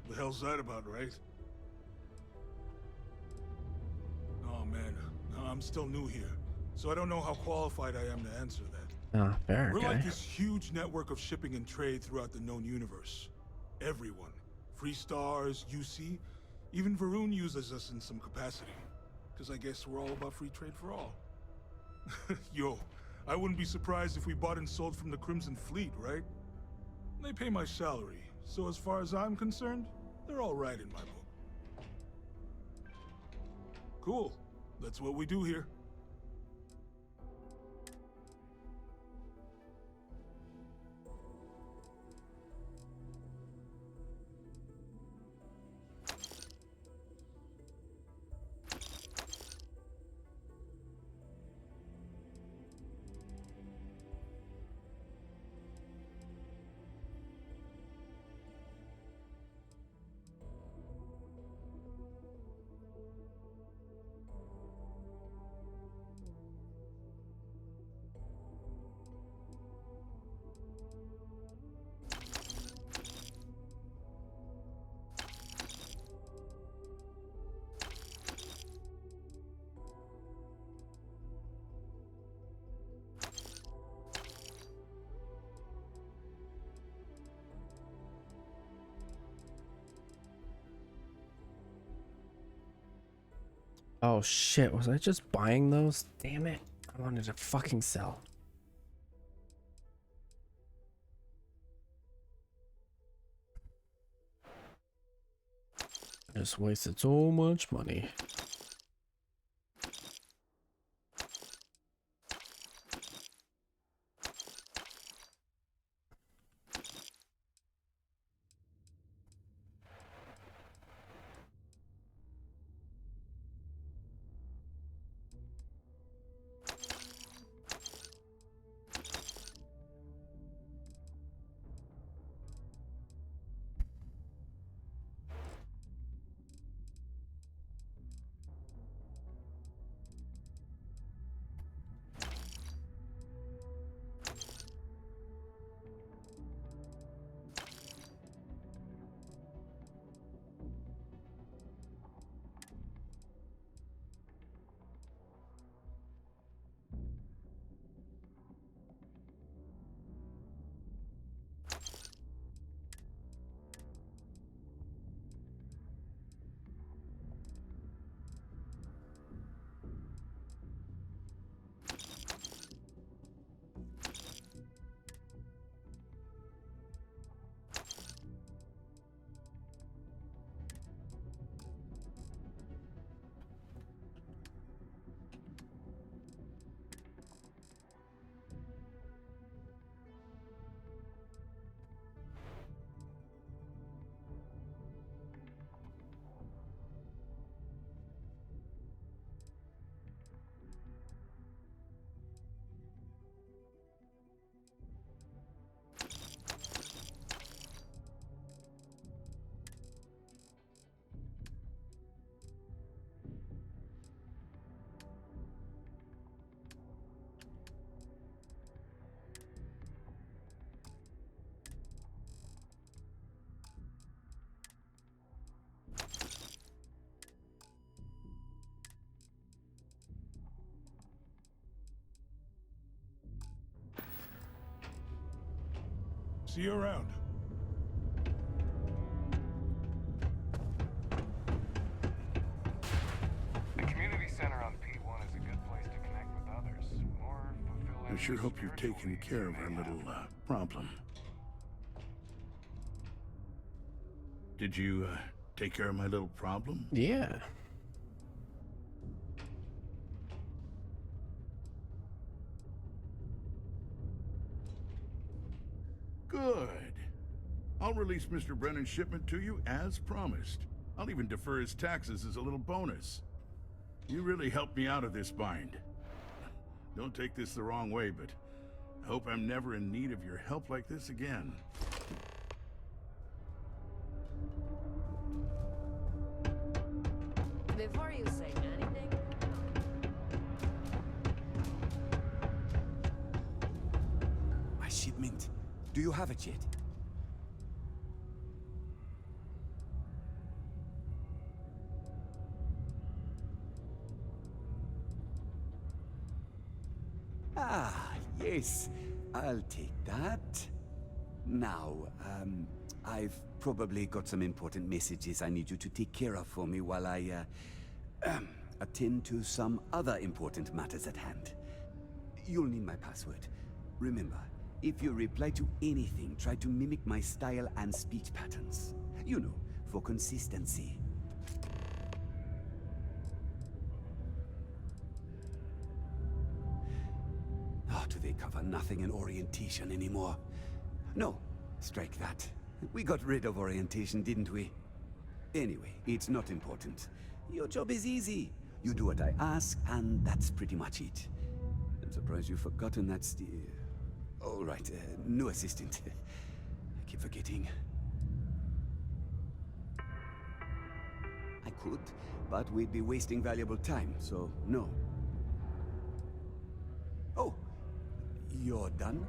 The hell's that about, right? Oh man, I'm still new here, so I don't know how qualified I am to answer that. Ah, fair, We're okay. like this huge network of shipping and trade throughout the known universe. Everyone. Free Stars, UC, even Varun uses us in some capacity. Because I guess we're all about free trade for all. Yo, I wouldn't be surprised if we bought and sold from the Crimson Fleet, right? They pay my salary, so as far as I'm concerned, they're all right in my book. Cool. That's what we do here. Oh shit, was I just buying those? Damn it. I wanted to fucking sell. I just wasted so much money. See you around. The community center on P1 is a good place to connect with others. Or fulfill I sure hope you're taking care of our little problem. Did you take care of my little problem? Yeah. Good. I'll release Mr. Brennan's shipment to you as promised. I'll even defer his taxes as a little bonus. You really helped me out of this bind. Don't take this the wrong way, but I hope I'm never in need of your help like this again. Before you say anything... My shipment. Do you have it yet? Ah, yes. I'll take that. Now, I've probably got some important messages I need you to take care of for me while I, attend to some other important matters at hand. You'll need my password. Remember, if you reply to anything, try to mimic my style and speech patterns. You know, for consistency. Oh, do they cover nothing in orientation anymore? No, strike that. We got rid of orientation, didn't we? Anyway, it's not important. Your job is easy. You do what I ask, and that's pretty much it. I'm surprised you've forgotten that's the... All right, new assistant. I keep forgetting. I could, but we'd be wasting valuable time, so no. Oh, you're done?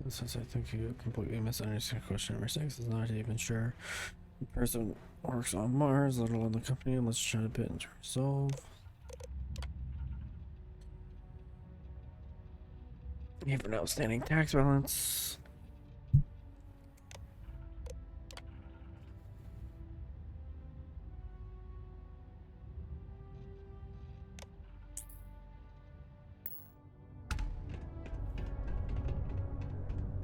Since I think you completely misunderstood question number 6, is not even sure the person works on Mars, let alone the company. Let's try to bit into resolve. You have an outstanding tax balance.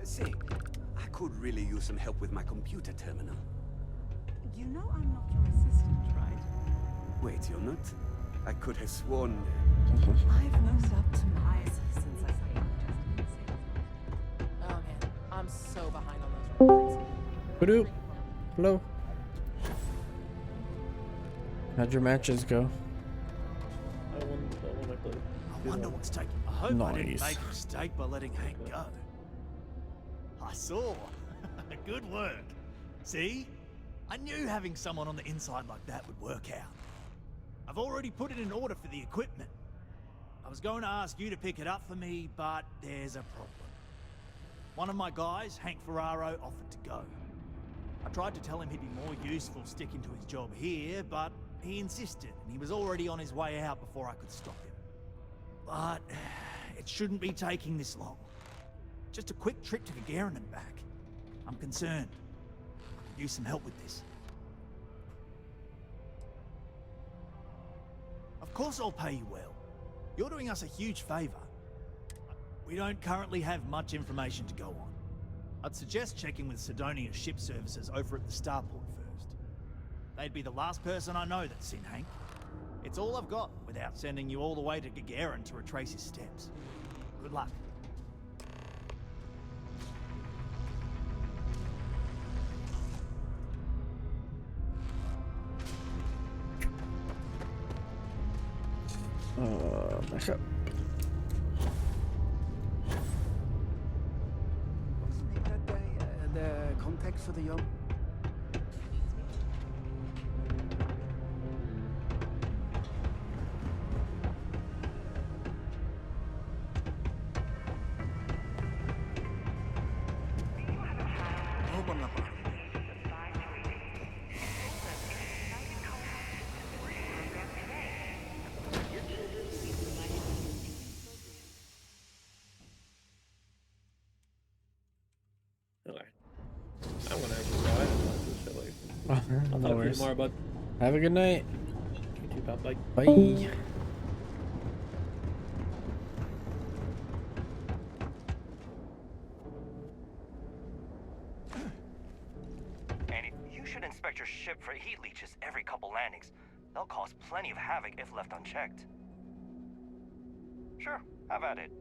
Say, I could really use some help with my computer terminal. You know I'm not your assistant, right? Wait, you're not? I could have sworn... I've moved up to Mars since I started. Oh man, I'm so behind on those reports. Badoop. Hello. How'd your matches go? I wonder what's taking... I hope I didn't make a mistake by letting Hank go. I saw. Good work. See? I knew having someone on the inside like that would work out. I've already put it in order for the equipment. I was going to ask you to pick it up for me, but there's a problem. One of my guys, Hank Ferraro, offered to go. I tried to tell him he'd be more useful sticking to his job here, but he insisted, and he was already on his way out before I could stop him. But it shouldn't be taking this long. Just a quick trip to Gagarin and back. I'm concerned. I could use some help with this. Of course I'll pay you well. You're doing us a huge favor. We don't currently have much information to go on. I'd suggest checking with Sidonia's ship services over at the starport first. They'd be the last person I know that's seen Hank. It's all I've got without sending you all the way to Gagarin to retrace his steps. Good luck. Back up. Wasn't it that day, the context for the young? Open up. Okay. I'm gonna actually go ahead and watch this shit later. I'll No talk to you worries. tomorrow, bud. Have a good night. You too, pal. Bye. Bye. And you should inspect your ship for heat leeches every couple landings. They'll cause plenty of havoc if left unchecked. Sure, have at it.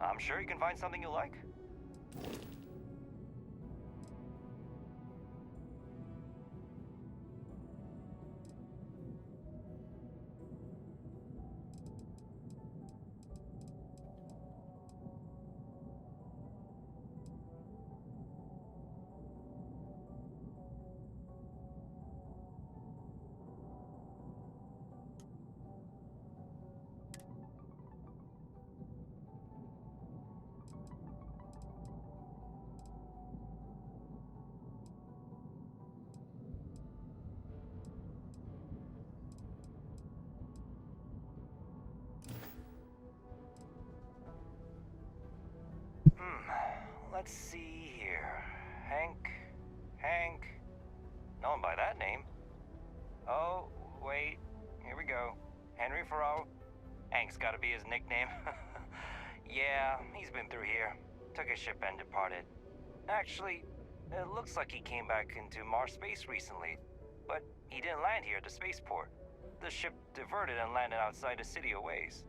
I'm sure you can find something you like. Let's see here. Hank. No one by that name. Oh, wait. Here we go. Henry Farrow. Hank's gotta be his nickname. Yeah, he's been through here. Took his ship and departed. Actually, it looks like he came back into Mars space recently. But he didn't land here at the spaceport. The ship diverted and landed outside the city a ways.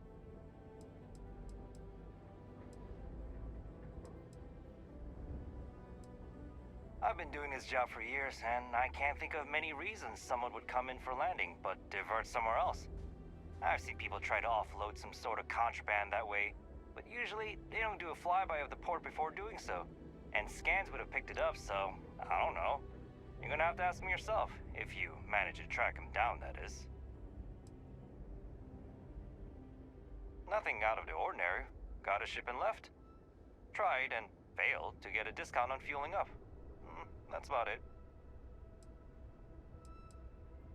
I've been doing this job for years, and I can't think of many reasons someone would come in for landing, but divert somewhere else. I've seen people try to offload some sort of contraband that way, but usually they don't do a flyby of the port before doing so. And scans would have picked it up, so I don't know. You're gonna have to ask them yourself, if you manage to track him down, that is. Nothing out of the ordinary. Got a ship and left. Tried and failed to get a discount on fueling up. That's about it.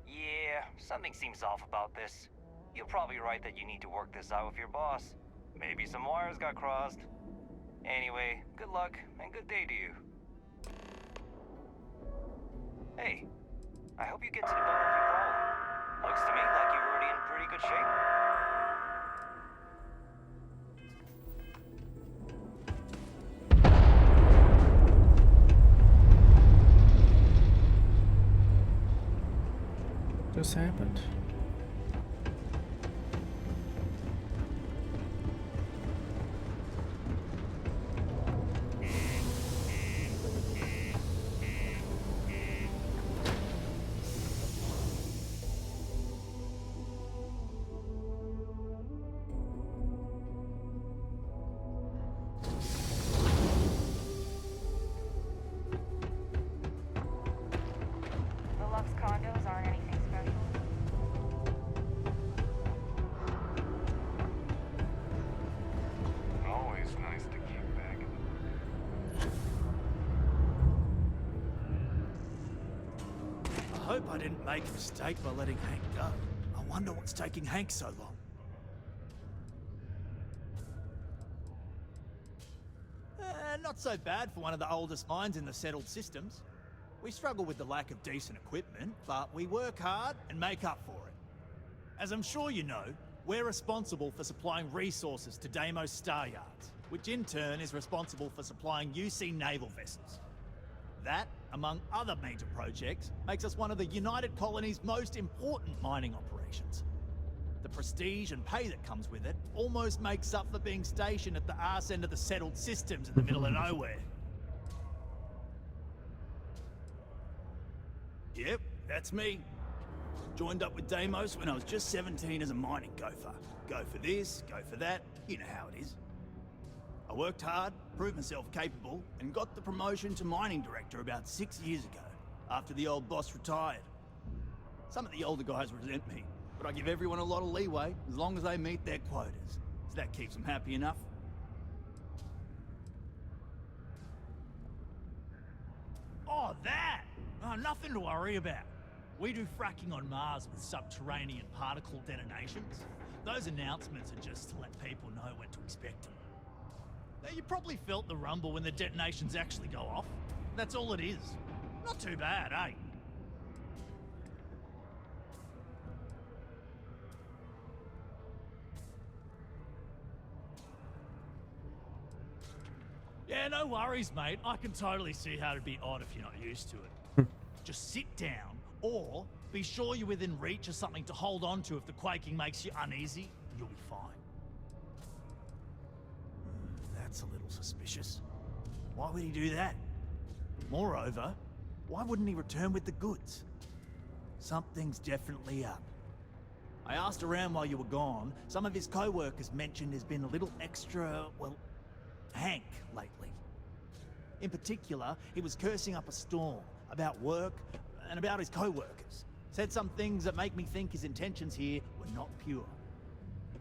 Yeah, something seems off about this. You're probably right that you need to work this out with your boss. Maybe some wires got crossed. Anyway, good luck and good day to you. Hey, I hope you get to the bottom of your problem. Looks to me like you're already in pretty good shape. Just happened. The Lux condos aren't anything special. Always nice to keep back in I hope I didn't make a mistake by letting Hank go. I wonder what's taking Hank so long. Not so bad for one of the oldest mines in the settled systems. We struggle with the lack of decent equipment, but we work hard and make up for it. As I'm sure you know, we're responsible for supplying resources to Deimos Star Yards, which in turn is responsible for supplying UC naval vessels. That, among other major projects, makes us one of the United Colony's most important mining operations. The prestige and pay that comes with it almost makes up for being stationed at the arse end of the settled systems in the middle of nowhere. Yep, that's me. Joined up with Deimos when I was just 17 as a mining gopher. Go for this, go for that, you know how it is. I worked hard, proved myself capable, and got the promotion to mining director about 6 years ago, after the old boss retired. Some of the older guys resent me, but I give everyone a lot of leeway as long as they meet their quotas. So that keeps them happy enough. Oh, that! Oh, nothing to worry about. We do fracking on Mars with subterranean particle detonations. Those announcements are just to let people know when to expect them. Now, you probably felt the rumble when the detonations actually go off. That's all it is. Not too bad, eh? Yeah, no worries, mate. I can totally see how it'd be odd if you're not used to it. Just sit down, or be sure you're within reach of something to hold on to if the quaking makes you uneasy, and you'll be fine. That's a little suspicious. Why would he do that? Moreover, why wouldn't he return with the goods? Something's definitely up. I asked around while you were gone. Some of his co-workers mentioned there's been a little extra, well, Hank lately. In particular, he was cursing up a storm about work and about his co-workers. Said some things that make me think his intentions here were not pure.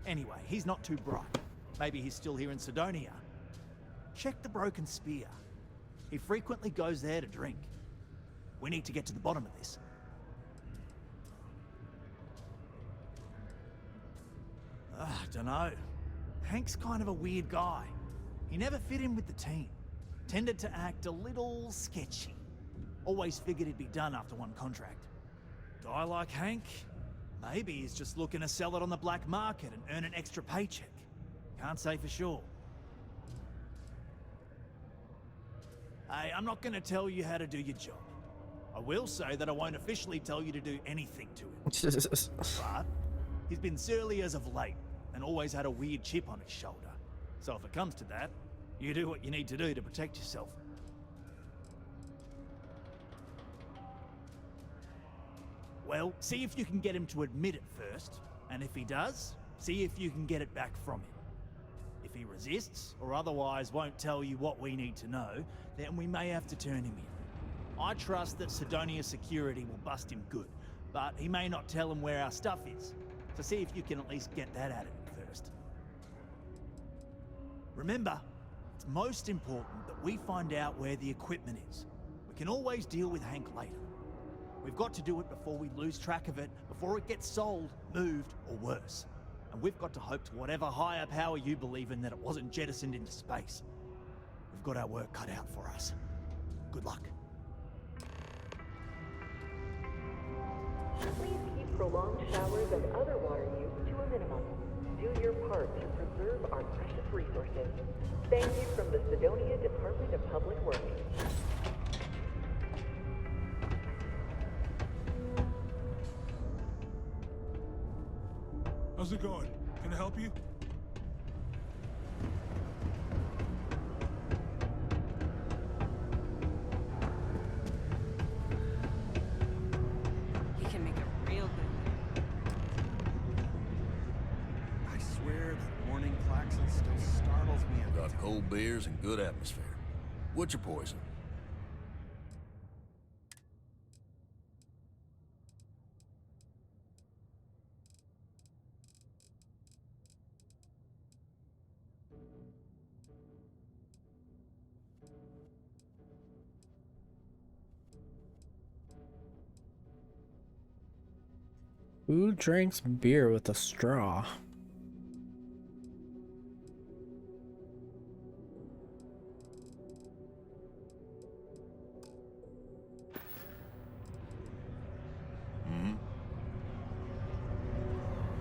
Anyway, he's not too bright. Maybe he's still here in Sidonia. Check the Broken Spear. He frequently goes there to drink. We need to get to the bottom of this. Dunno. Hank's kind of a weird guy. He never fit in with the team. Tended to act a little sketchy. Always figured he'd be done after one contract. Guy like Hank? Maybe he's just looking to sell it on the black market and earn an extra paycheck. Can't say for sure. Hey, I'm not gonna tell you how to do your job. I will say that I won't officially tell you to do anything to him. But he's been surly as of late, and always had a weird chip on his shoulder. So if it comes to that, you do what you need to do to protect yourself. Well, see if you can get him to admit it first, and if he does, see if you can get it back from him. If he resists, or otherwise won't tell you what we need to know, then we may have to turn him in. I trust that Sidonia Security will bust him good, but he may not tell him where our stuff is, so see if you can at least get that out of him first. Remember, it's most important that we find out where the equipment is. We can always deal with Hank later. We've got to do it before we lose track of it, before it gets sold, moved, or worse. And we've got to hope to whatever higher power you believe in that it wasn't jettisoned into space. We've got our work cut out for us. Good luck. Please keep prolonged showers and other water use to a minimum. Do your part to preserve our precious resources. Thank you from the Sidonia Department of Public Works. How's it going? Can I help you? He can make a real good. I swear that morning klaxon still startles me every Got time. cold beers and good atmosphere. What's your poison? Who drinks beer with a straw?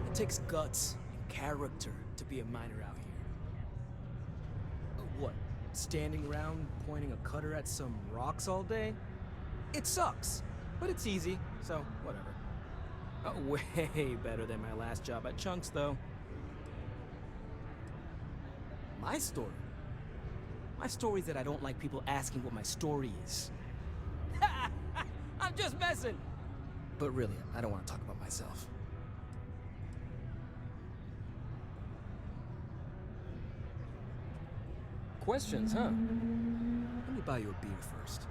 It takes guts and character to be a miner out here. What? Standing around pointing a cutter at some rocks all day? It sucks, but it's easy, so whatever. Way better than my last job at Chunks, though. My story? My story's that I don't like people asking what my story is. I'm just messing! But really, I don't want to talk about myself. Questions, huh? Let me buy you a beer first.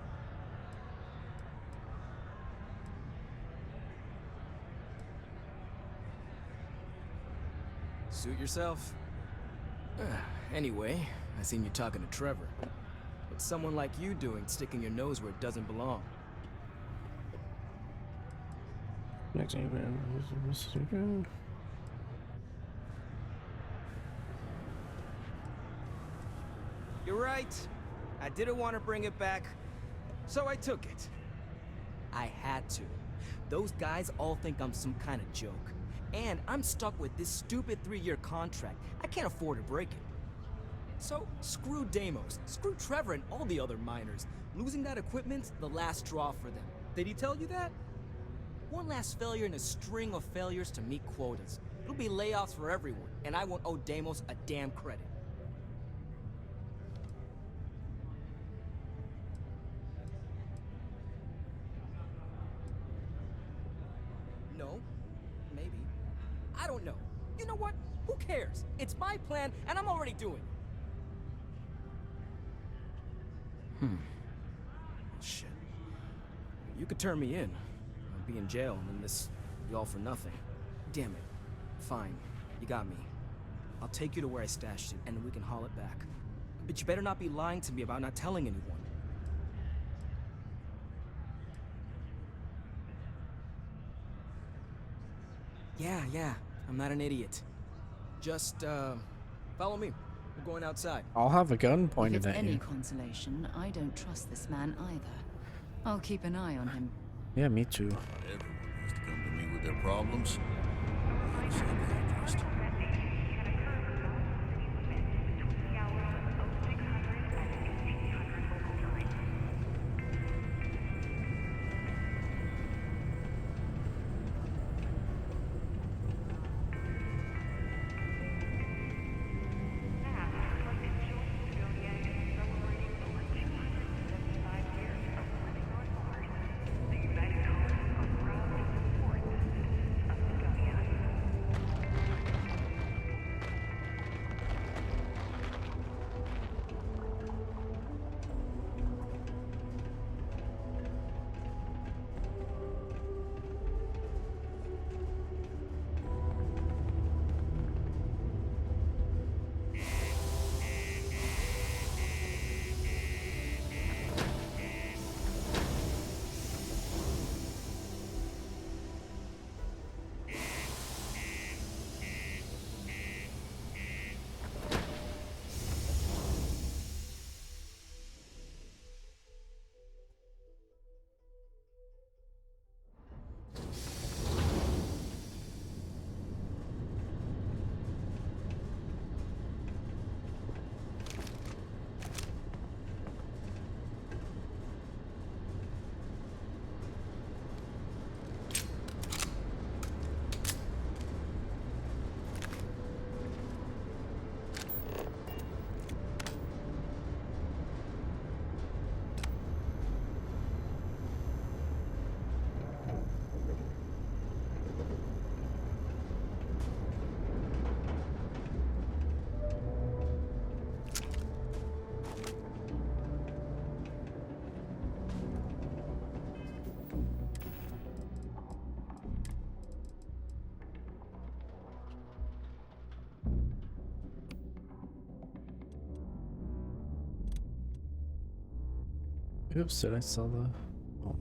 Suit yourself. Anyway, I seen you talking to Trevor. What's someone like you doing sticking your nose where it doesn't belong? Next event. You're right. I didn't want to bring it back, so I took it. I had to. Those guys all think I'm some kind of joke. And I'm stuck with this stupid 3-year contract. I can't afford to break it. So, screw Deimos, screw Trevor and all the other miners. Losing that equipment's the last straw for them. Did he tell you that? One last failure in a string of failures to meet quotas. It'll be layoffs for everyone, and I won't owe Deimos a damn credit. No. Maybe. I don't know. You know what? Who cares? It's my plan, and I'm already doing it. Shit. You could turn me in. I'd be in jail, and then this be all for nothing. Damn it. Fine. You got me. I'll take you to where I stashed it, and we can haul it back. But you better not be lying to me about not telling anyone. Yeah. I'm not an idiot. Just, follow me. We're going outside. I'll have a gun If pointed it's at any you. consolation, I don't trust this man either. I'll keep an eye on him. Yeah, me too. Everyone has to come to me with their problems. It's so dangerous. Oops, did I sell the... Oh.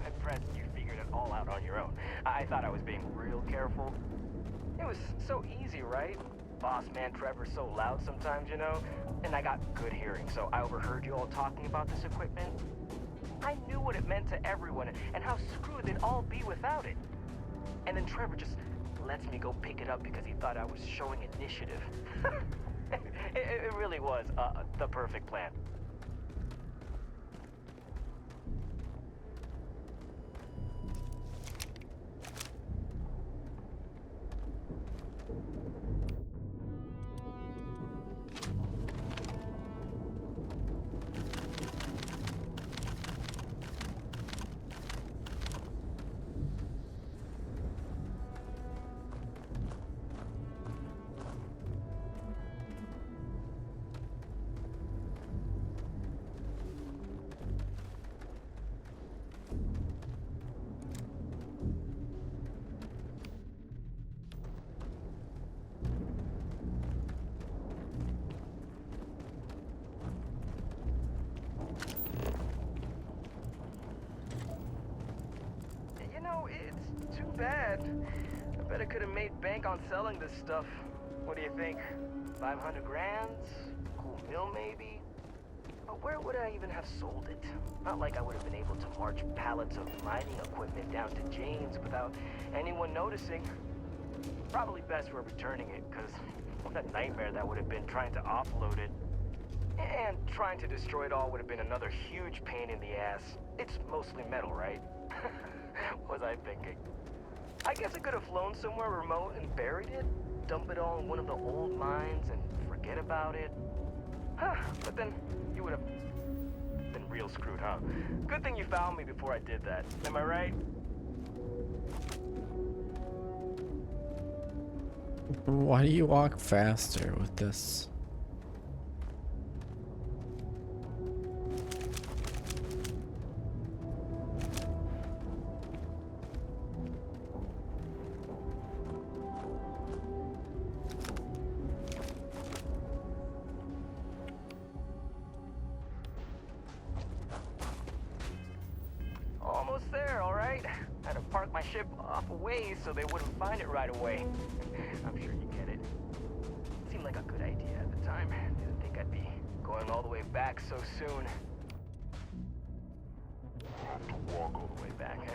I'm impressed you figured it all out on your own. I thought I was being real careful. It was so easy, right? Boss man Trevor's so loud sometimes, you know? And I got good hearing, so I overheard you all talking about this equipment. I knew what it meant to everyone and how screwed they'd all be without it. And then Trevor just lets me go pick it up because he thought I was showing initiative. It really was the perfect plan. It's too bad. I bet I could have made bank on selling this stuff. What do you think? 500 grand? Cool mill, maybe? But where would I even have sold it? Not like I would have been able to march pallets of mining equipment down to Jane's without anyone noticing. Probably best we're returning it, because what a nightmare that would have been trying to offload it. And trying to destroy it all would have been another huge pain in the ass. It's mostly metal, right? What was I thinking? I guess I could have flown somewhere remote and buried it, dump it all in one of the old mines and forget about it. Huh, but then you would have been real screwed, huh? Good thing you found me before I did that. Am I right? Why do you walk faster with this? Almost there, all right? Had to park my ship off a ways so they wouldn't find it right away. I'm sure you get it. Seemed like a good idea at the time. Didn't think I'd be going all the way back so soon. Have to walk all the way back, huh?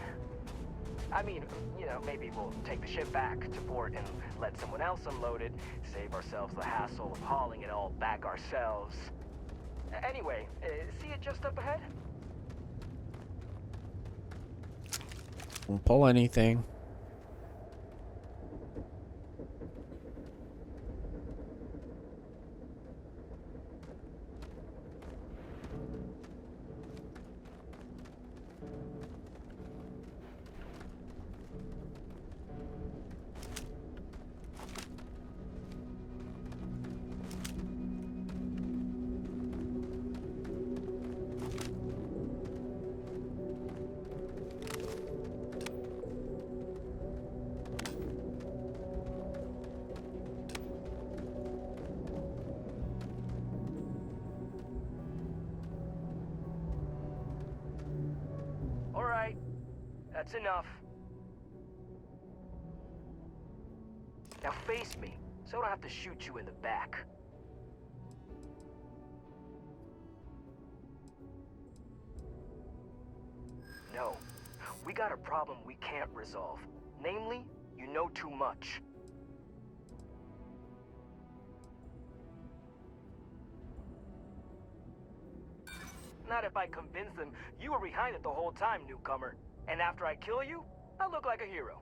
I mean, you know, maybe we'll take the ship back to port and let someone else unload it, save ourselves the hassle of hauling it all back ourselves. Anyway, see it just up ahead? Don't pull anything. That's enough. Now face me, so I don't have to shoot you in the back. No, we got a problem we can't resolve. Namely, you know too much. Not if I convince them you were behind it the whole time, newcomer. And after I kill you, I look like a hero.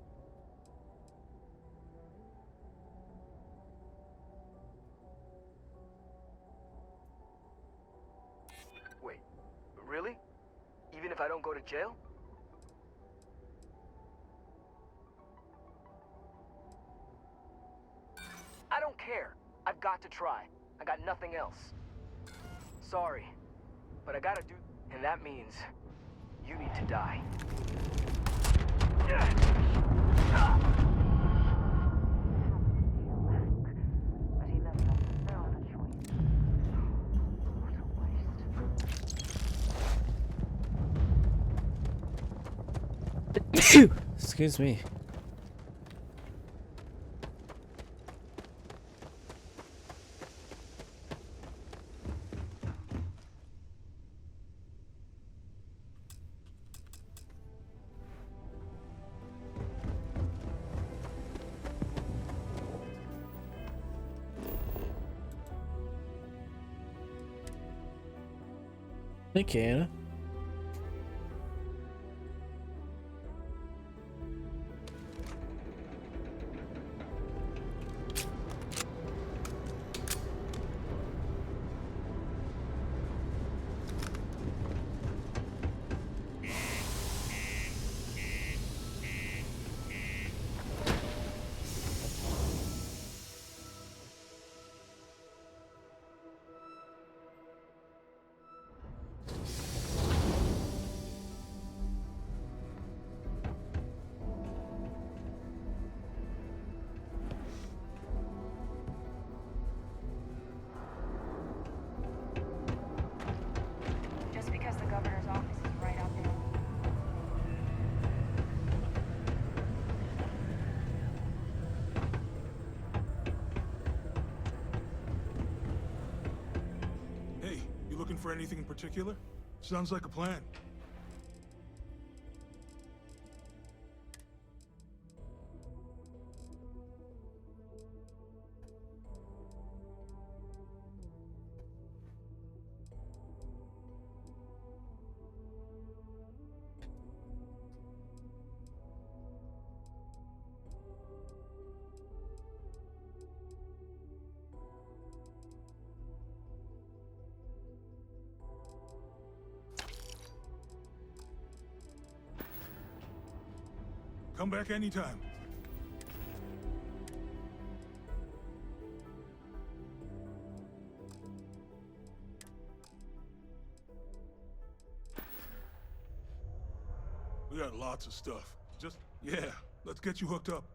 Wait, really? Even if I don't go to jail? I don't care. I've got to try. I got nothing else. Sorry, but I gotta do... And that means you need to die. Excuse me. Thank you, Anna. Just because the governor's office is right out there. Hey, you looking for anything in particular? Sounds like a plan. Come back anytime. We got lots of stuff. Yeah, let's get you hooked up.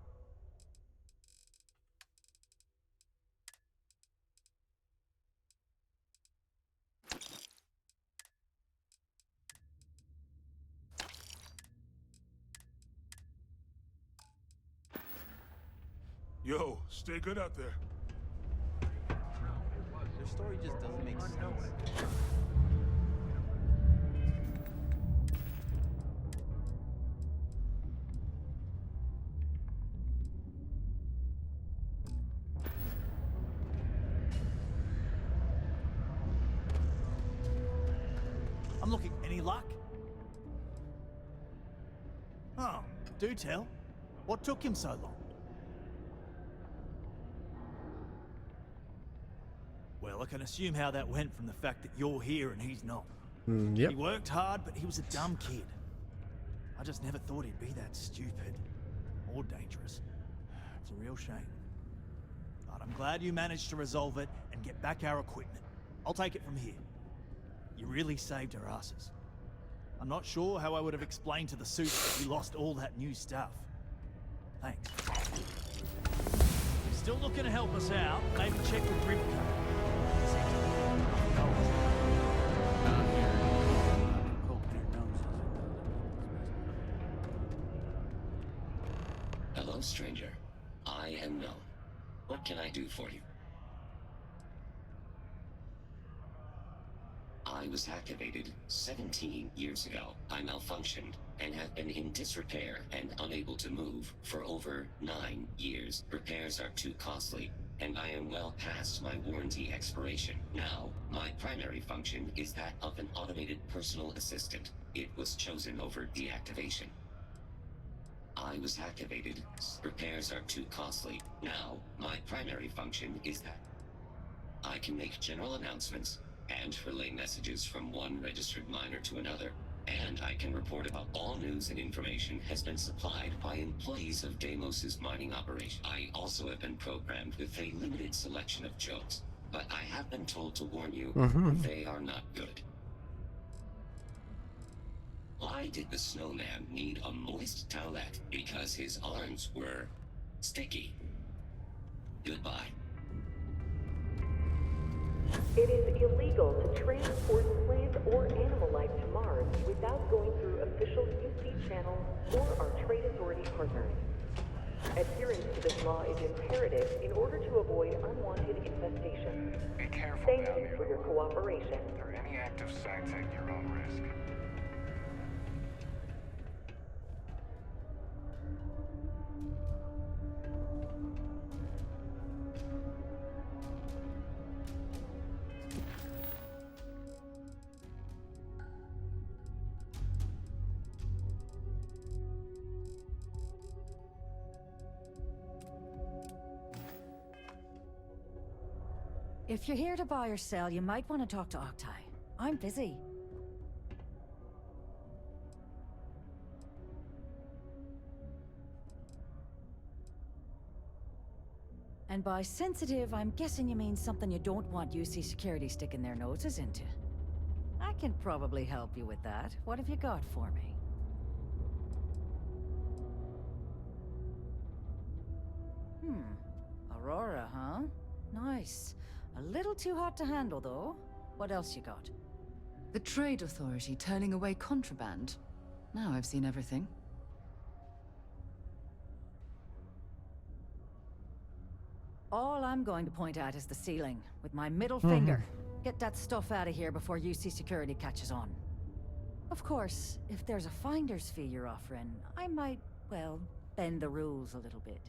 Yo, stay good out there. Their story just doesn't make sense. I'm looking. Any luck? Oh, do tell. What took him so long? Well, I can assume how that went from the fact that you're here and he's not. Yep. He worked hard, but he was a dumb kid. I just never thought he'd be that stupid. Or dangerous. It's a real shame. But I'm glad you managed to resolve it and get back our equipment. I'll take it from here. You really saved our asses. I'm not sure how I would have explained to the suit that you lost all that new stuff. Thanks. You're still looking to help us out, maybe check with Rivka. Hello, stranger. I am known. What can I do for you? I was activated 17 years ago. I malfunctioned and have been in disrepair and unable to move for over 9 years. Repairs are too costly, and I am well past my warranty expiration. Now, my primary function is that of an automated personal assistant. It was chosen over deactivation. I was activated. Repairs are too costly. Now, my primary function is that I can make general announcements and relay messages from one registered miner to another, and I can report about all news and information has been supplied by employees of Deimos's mining operation. I also have been programmed with a limited selection of jokes, but I have been told to warn you, they are not good. Why did the snowman need a moist towelette? Because his arms were sticky. Goodbye. It is illegal to transport plant or animal life to Mars without going through official UC channels or our trade authority partners. Adherence to this law is imperative in order to avoid unwanted infestation. Be careful Thank down you there. for your cooperation. Or any active sites at your own risk. If you're here to buy or sell, you might want to talk to Octai. I'm busy. And by sensitive, I'm guessing you mean something you don't want UC security sticking their noses into. I can probably help you with that. What have you got for me? Aurora, huh? Nice. A little too hot to handle, though. What else you got? The Trade Authority turning away contraband. Now I've seen everything. All I'm going to point at is the ceiling, with my middle finger. Get that stuff out of here before UC security catches on. Of course, if there's a finder's fee you're offering, I might, well, bend the rules a little bit.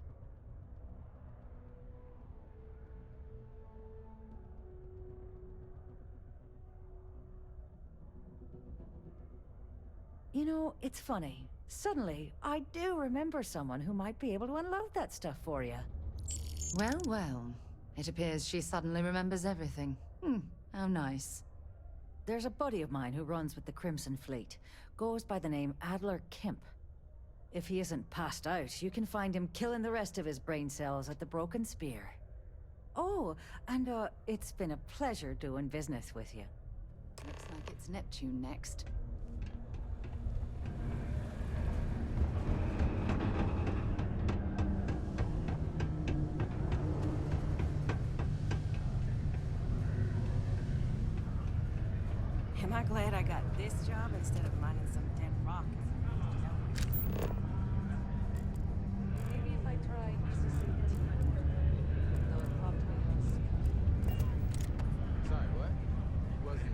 You know, it's funny. Suddenly, I do remember someone who might be able to unload that stuff for you. Well, well. It appears she suddenly remembers everything. How nice. There's a buddy of mine who runs with the Crimson Fleet. Goes by the name Adler Kemp. If he isn't passed out, you can find him killing the rest of his brain cells at the Broken Spear. Oh, and it's been a pleasure doing business with you. Looks like it's Neptune next. Am I glad I got this job instead of mining some dead rock? Maybe if I tried though it probably Sorry, what? Wasn't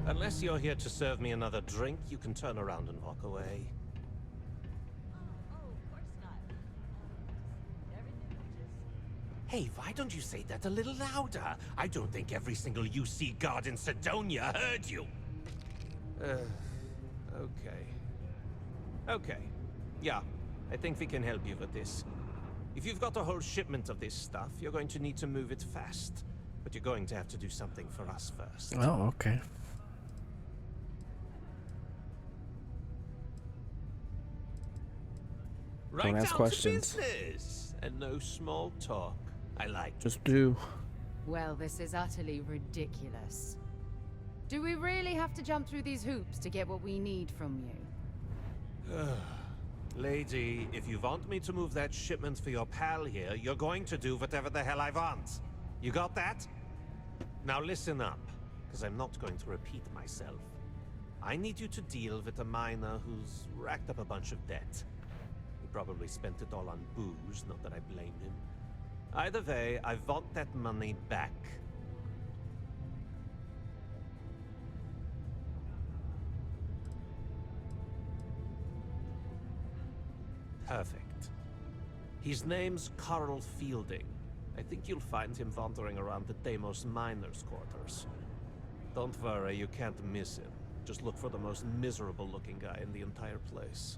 Unless you're here to serve me another drink, you can turn around and walk away. Hey, why don't you say that a little louder? I don't think every single UC guard in Sidonia heard you. Okay. Yeah, I think we can help you with this. If you've got a whole shipment of this stuff, you're going to need to move it fast. But you're going to have to do something for us first. Oh, okay. Right Don't ask down questions. to business, and no small talk. I like Just do. Well, this is utterly ridiculous. Do we really have to jump through these hoops to get what we need from you? Lady, if you want me to move that shipment for your pal here, you're going to do whatever the hell I want. You got that? Now listen up, because I'm not going to repeat myself. I need you to deal with a miner who's racked up a bunch of debt. He probably spent it all on booze, not that I blame him. Either way, I want that money back. Perfect. His name's Carl Fielding. I think you'll find him wandering around the Deimos miners' quarters. Don't worry, you can't miss him. Just look for the most miserable-looking guy in the entire place.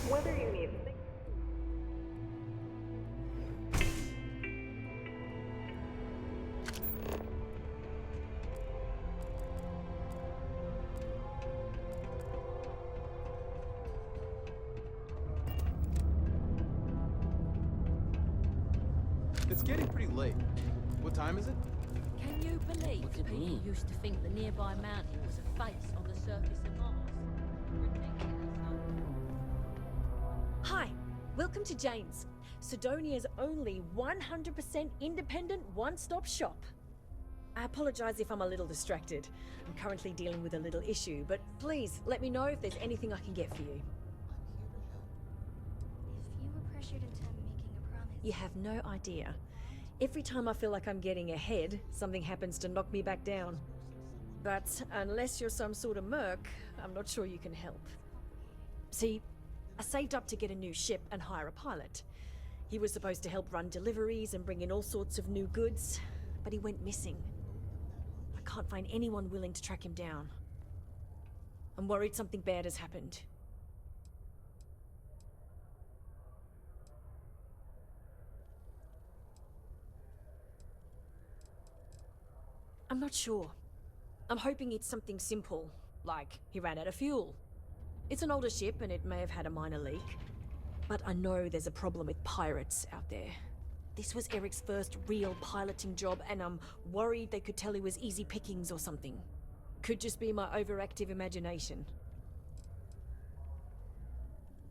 Whether you need It's getting pretty late. What time is it? Can you believe people used to think the nearby mountain was a face on the surface of Mars? Hi, welcome to Jane's, Sidonia's only 100% independent one-stop shop. I apologize if I'm a little distracted. I'm currently dealing with a little issue, but please let me know if there's anything I can get for you. If you were pressured into making a promise... You have no idea. Every time I feel like I'm getting ahead, something happens to knock me back down. But unless you're some sort of merc, I'm not sure you can help. See, I saved up to get a new ship and hire a pilot. He was supposed to help run deliveries and bring in all sorts of new goods, but he went missing. I can't find anyone willing to track him down. I'm worried something bad has happened. I'm not sure. I'm hoping it's something simple, like he ran out of fuel. It's an older ship and it may have had a minor leak. But I know there's a problem with pirates out there. This was Eric's first real piloting job and I'm worried they could tell he was easy pickings or something. Could just be my overactive imagination.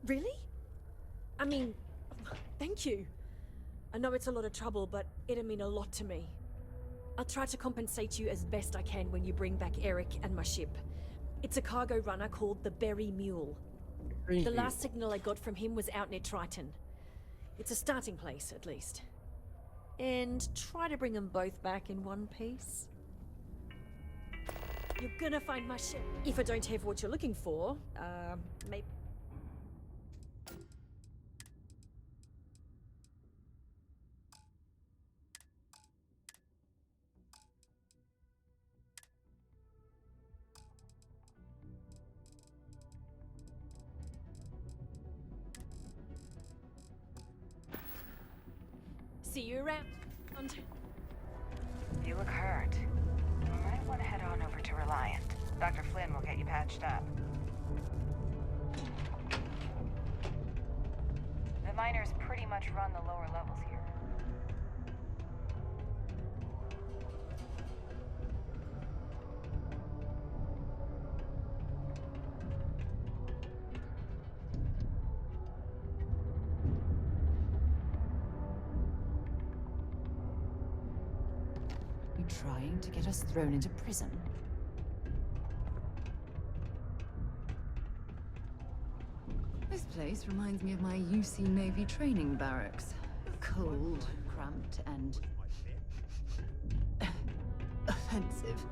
Really? I mean, thank you. I know it's a lot of trouble, but it'll mean a lot to me. I'll try to compensate you as best I can when you bring back Eric and my ship. It's a cargo runner called the Berry Mule. The last signal I got from him was out near Triton. It's a starting place, at least. And try to bring them both back in one piece. You're gonna find my ship. If I don't have what you're looking for, maybe... See you around. You look hurt. You might want to head on over to Reliant. Dr. Flynn will get you patched up. The miners pretty much run the lower levels here. You trying to get us thrown into prison? This place reminds me of my UC Navy training barracks. Cold, cramped, and... offensive.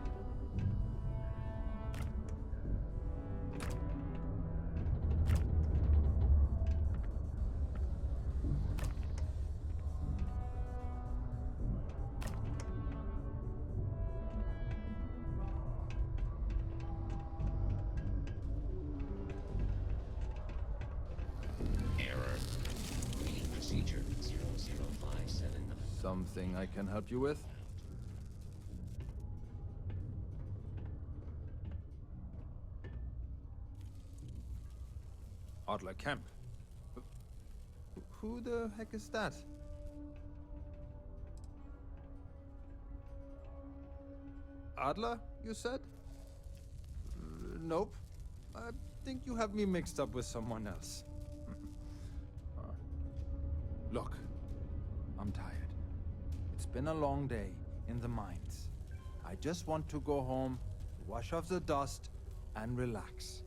Something I can help you with? Adler Kemp. Who the heck is that? Adler, you said? Nope. I think you have me mixed up with someone else. Look, I'm tired. It's been a long day in the mines. I just want to go home, wash off the dust, and relax.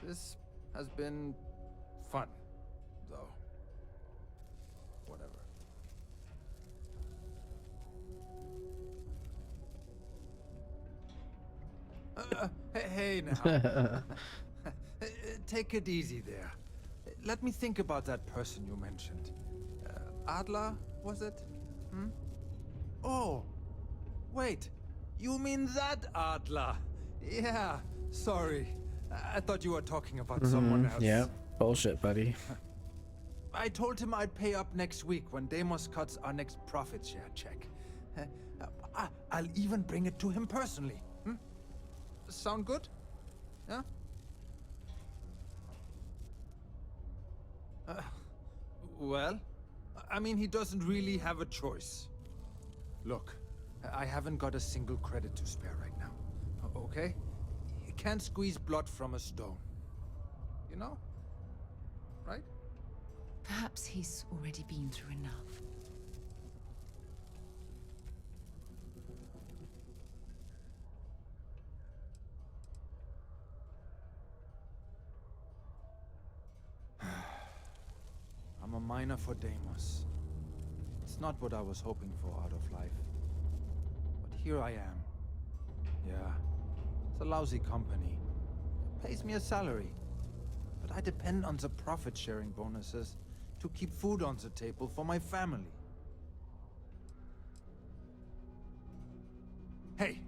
This has been fun, though. Whatever. Hey now. Take it easy there. Let me think about that person you mentioned. Adler, was it? Hmm? Oh, wait. You mean that Adler? Yeah, sorry. I thought you were talking about someone else. Yeah, bullshit, buddy. I told him I'd pay up next week when Deimos cuts our next profit share check. I'll even bring it to him personally. Hmm? Sound good? Yeah? Well, I mean, he doesn't really have a choice. Look, I haven't got a single credit to spare right now. Okay? You can't squeeze blood from a stone. You know? Right? Perhaps he's already been through enough. I'm a miner for Deimos. It's not what I was hoping for out of life. But here I am. Yeah, it's a lousy company. It pays me a salary. But I depend on the profit-sharing bonuses to keep food on the table for my family. Hey,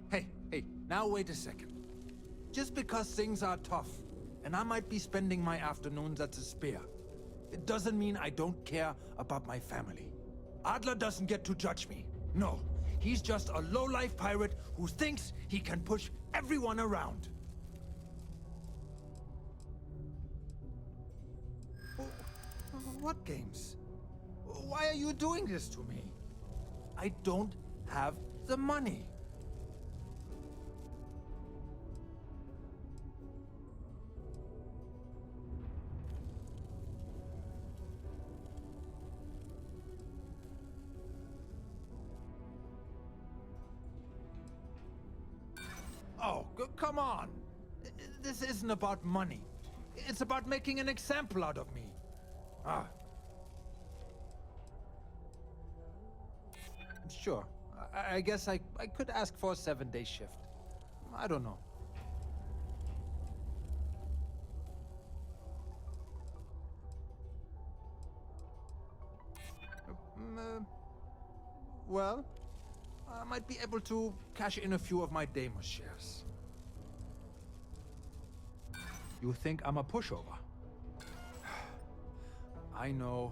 now wait a second. Just because things are tough, and I might be spending my afternoons at the Spear, it doesn't mean I don't care about my family. Adler doesn't get to judge me. No, he's just a low-life pirate who thinks he can push everyone around. What games? Why are you doing this to me? I don't have the money. Oh, come on. This isn't about money. It's about making an example out of me. Ah. Sure. I guess I could ask for a 7-day shift. I don't know. Well, I might be able to cash in a few of my Deimos shares. You think I'm a pushover? I know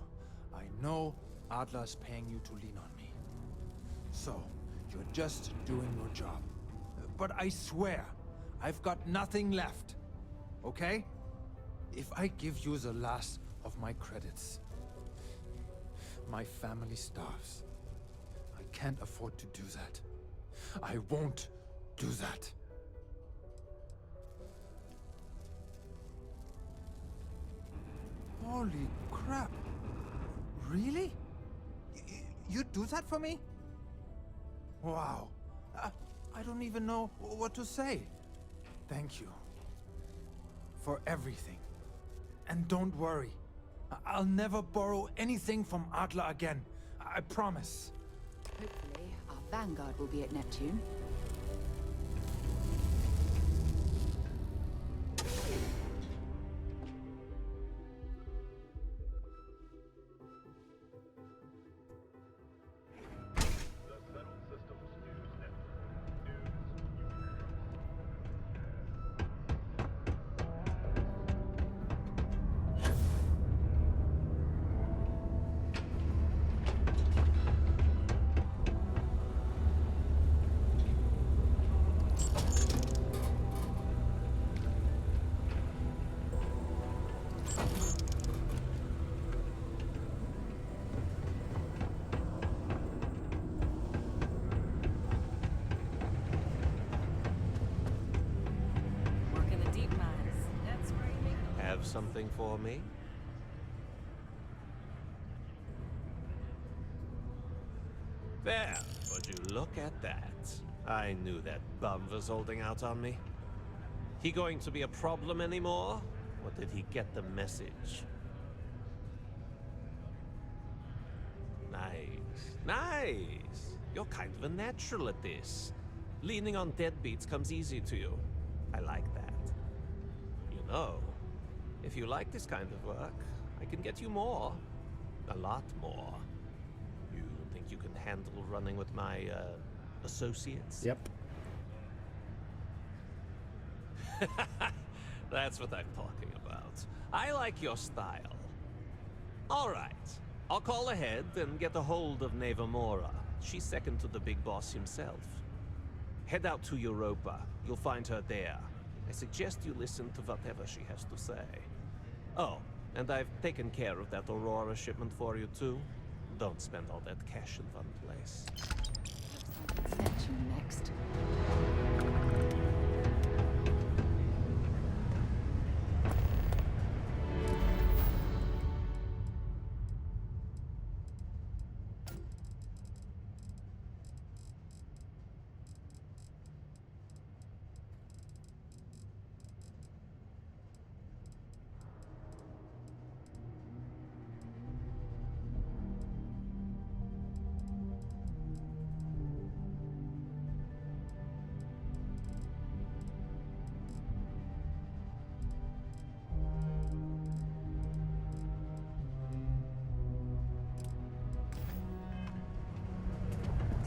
Adler's paying you to lean on me. So, you're just doing your job. But I swear, I've got nothing left. Okay? If I give you the last of my credits, my family starves. I can't afford to do that. I won't do that. Holy crap. Really? You'd do that for me? Wow. I don't even know what to say. Thank you. For everything. And don't worry. I'll never borrow anything from Adler again. I promise. Hopefully, our vanguard will be at Neptune. Something for me? There, would you look at that? I knew that bum was holding out on me. He going to be a problem anymore? Or did he get the message? Nice. Nice! You're kind of a natural at this. Leaning on deadbeats comes easy to you. I like that. You know, if you like this kind of work, I can get you more. A lot more. You think you can handle running with my, associates? Yep. That's what I'm talking about. I like your style. Alright. I'll call ahead and get a hold of Nevamora. She's second to the big boss himself. Head out to Europa. You'll find her there. I suggest you listen to whatever she has to say. Oh, and I've taken care of that Aurora shipment for you too. Don't spend all that cash in one place. Looks Fetch you next.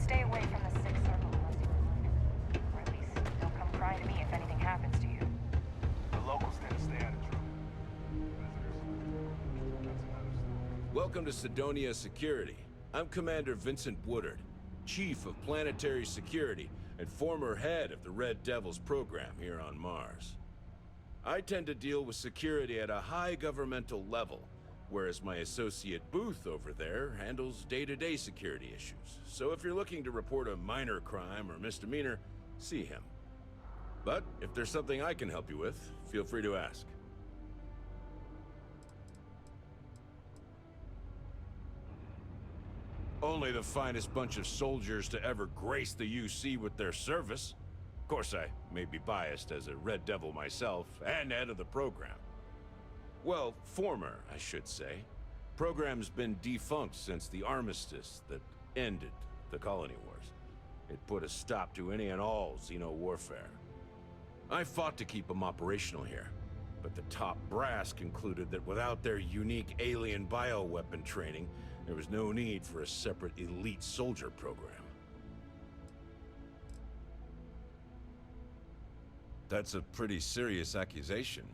Stay away from the Sixth Circle unless you would. Or at least don't come crying to me if anything happens to you. The locals tend to stay out of trouble. Welcome to Sidonia Security. I'm Commander Vincent Woodard, Chief of Planetary Security and former head of the Red Devils program here on Mars. I tend to deal with security at a high governmental level, whereas my associate Booth over there handles day-to-day security issues. So if you're looking to report a minor crime or misdemeanor, see him. But if there's something I can help you with, feel free to ask. Only the finest bunch of soldiers to ever grace the UC with their service. Of course, I may be biased as a Red Devil myself, and head of the program. Well, former, I should say. Program's been defunct since the armistice that ended the colony wars. It put a stop to any and all Xeno warfare. I fought to keep them operational here, but the top brass concluded that without their unique alien bioweapon training, there was no need for a separate elite soldier program. That's a pretty serious accusation.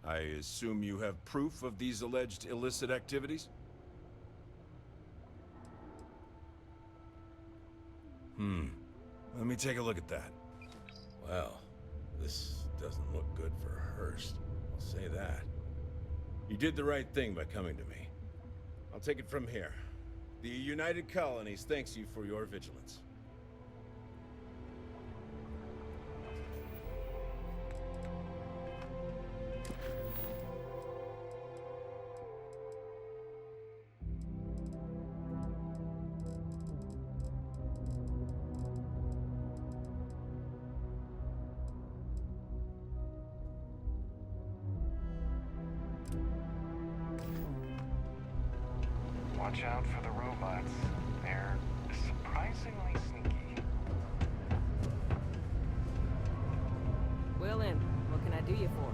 I assume you have proof of these alleged illicit activities? Let me take a look at that. Well, this doesn't look good for Hurst. I'll say that. You did the right thing by coming to me. I'll take it from here. The United Colonies thanks you for your vigilance. Watch out for the robots. They're surprisingly sneaky. Well then, what can I do you for?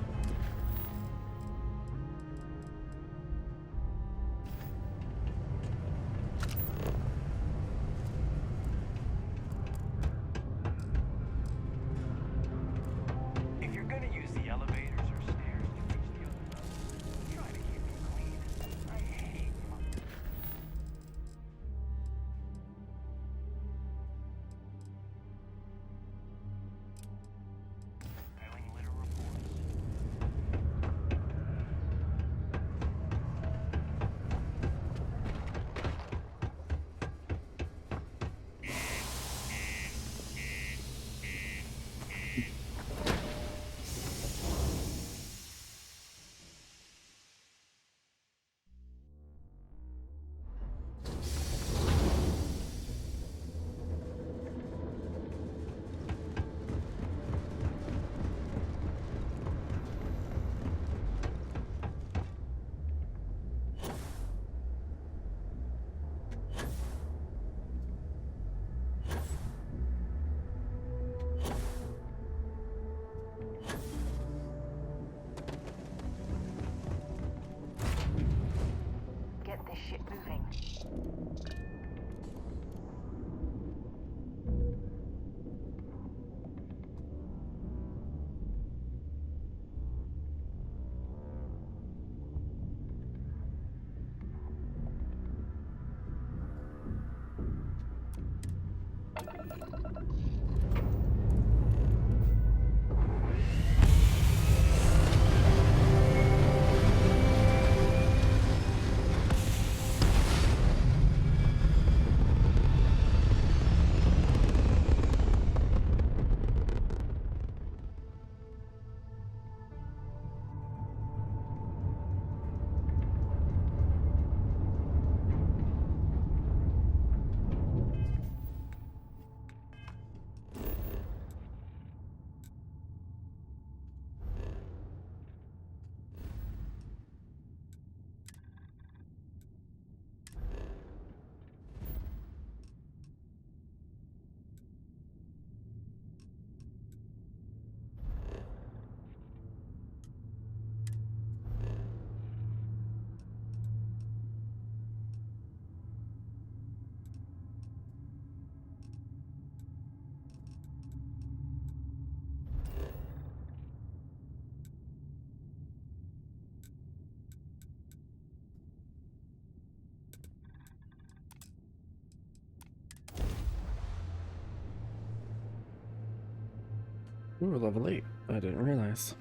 If you're gonna use the elevators or stairs to reach the other level, try to keep them clean. I hate filing litter reports. Ooh, level 8. I didn't realize.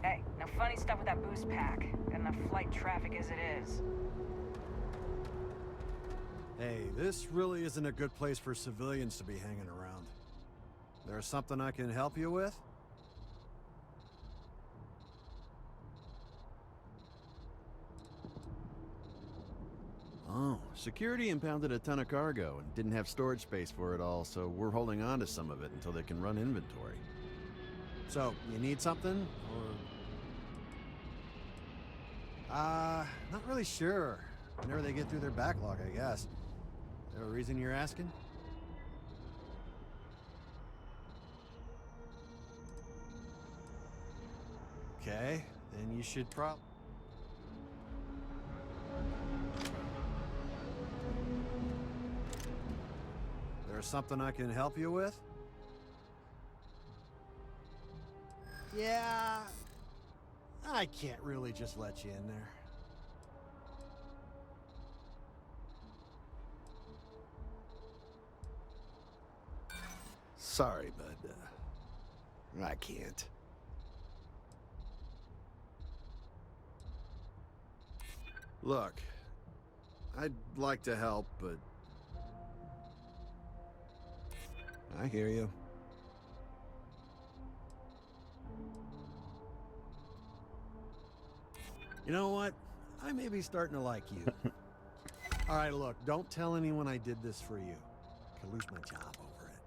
Hey, no funny stuff with that boost pack. Got enough flight traffic as it is. Hey, this really isn't a good place for civilians to be hanging around. There's something I can help you with? Oh, security impounded a ton of cargo and didn't have storage space for it all, so we're holding on to some of it until they can run inventory. So, you need something, or... not really sure. Whenever they get through their backlog, I guess. Is there a reason you're asking? Okay, then you should There's something I can help you with? Yeah, I can't really just let you in there. Sorry, but I can't. Look, I'd like to help, but... I hear you. You know what? I may be starting to like you. Alright, look, don't tell anyone I did this for you. I could lose my job over it.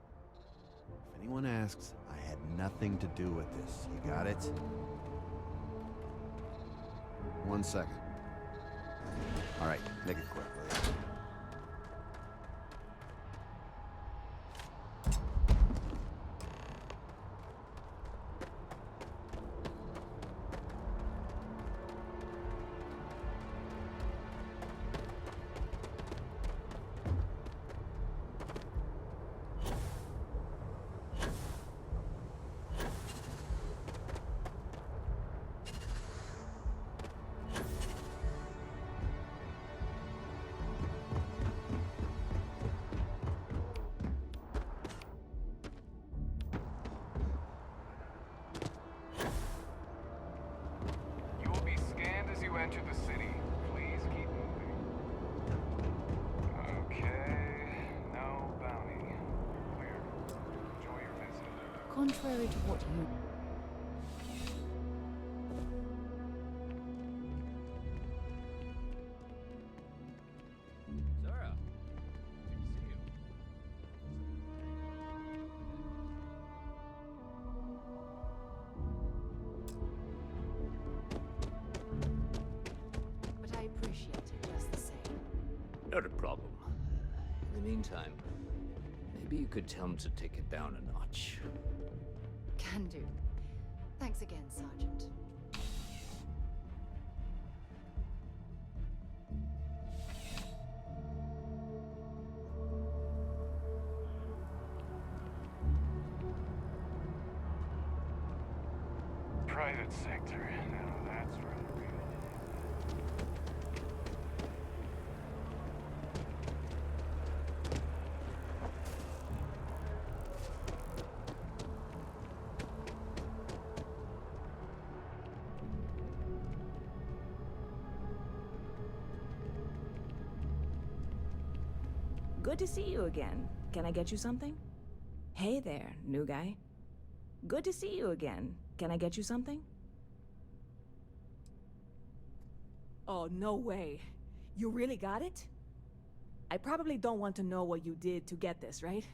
If anyone asks, I had nothing to do with this. You got it? 1 second. Alright, make it quick, will you? You will be scanned as you enter the city. Please keep moving. Okay, no bounty. Clear. Enjoy your visit. Contrary to what you... Zara. But I appreciate it just the same. Not a problem. In the meantime, maybe you could tell him to take it down a notch. Can do. Thanks again, Sergeant. Private sector. Now that's really real. Good to see you again. Can I get you something? Hey there, new guy. Good to see you again. Can I get you something? Oh, no way. You really got it? I probably don't want to know what you did to get this, right?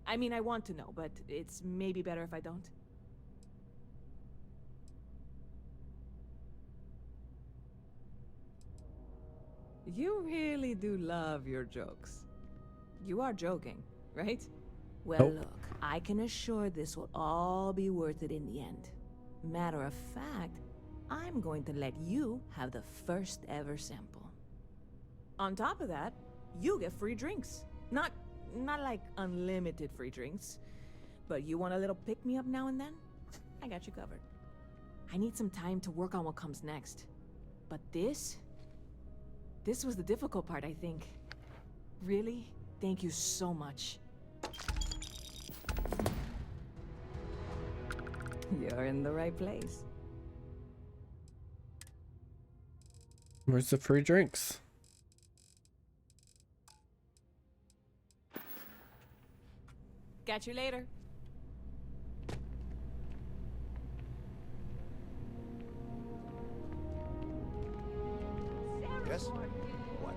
I mean, I want to know, but it's maybe better if I don't. You really do love your jokes. You are joking, right? Well, Nope. look, I can assure this will all be worth it in the end. Matter of fact, I'm going to let you have the first ever sample. On top of that, you get free drinks. Not like unlimited free drinks, but you want a little pick-me-up now and then? I got you covered. I need some time to work on what comes next. But this was the difficult part, I think. Really, thank you so much. You're in the right place. Where's the free drinks? Catch you later. Yes? What?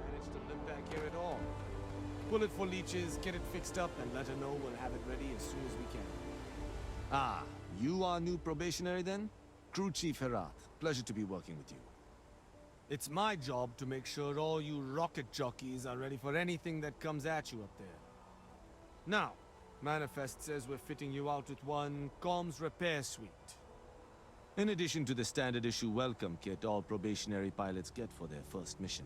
Managed to live back here at all. Bullet for leeches, get it fixed up, and let her know we'll have it ready as soon as we can. Ah, you are new probationary then? Crew Chief Herat. Pleasure to be working with you. It's my job to make sure all you rocket jockeys are ready for anything that comes at you up there. Now, Manifest says we're fitting you out with one comms repair suite. In addition to the standard issue welcome kit all probationary pilots get for their first mission.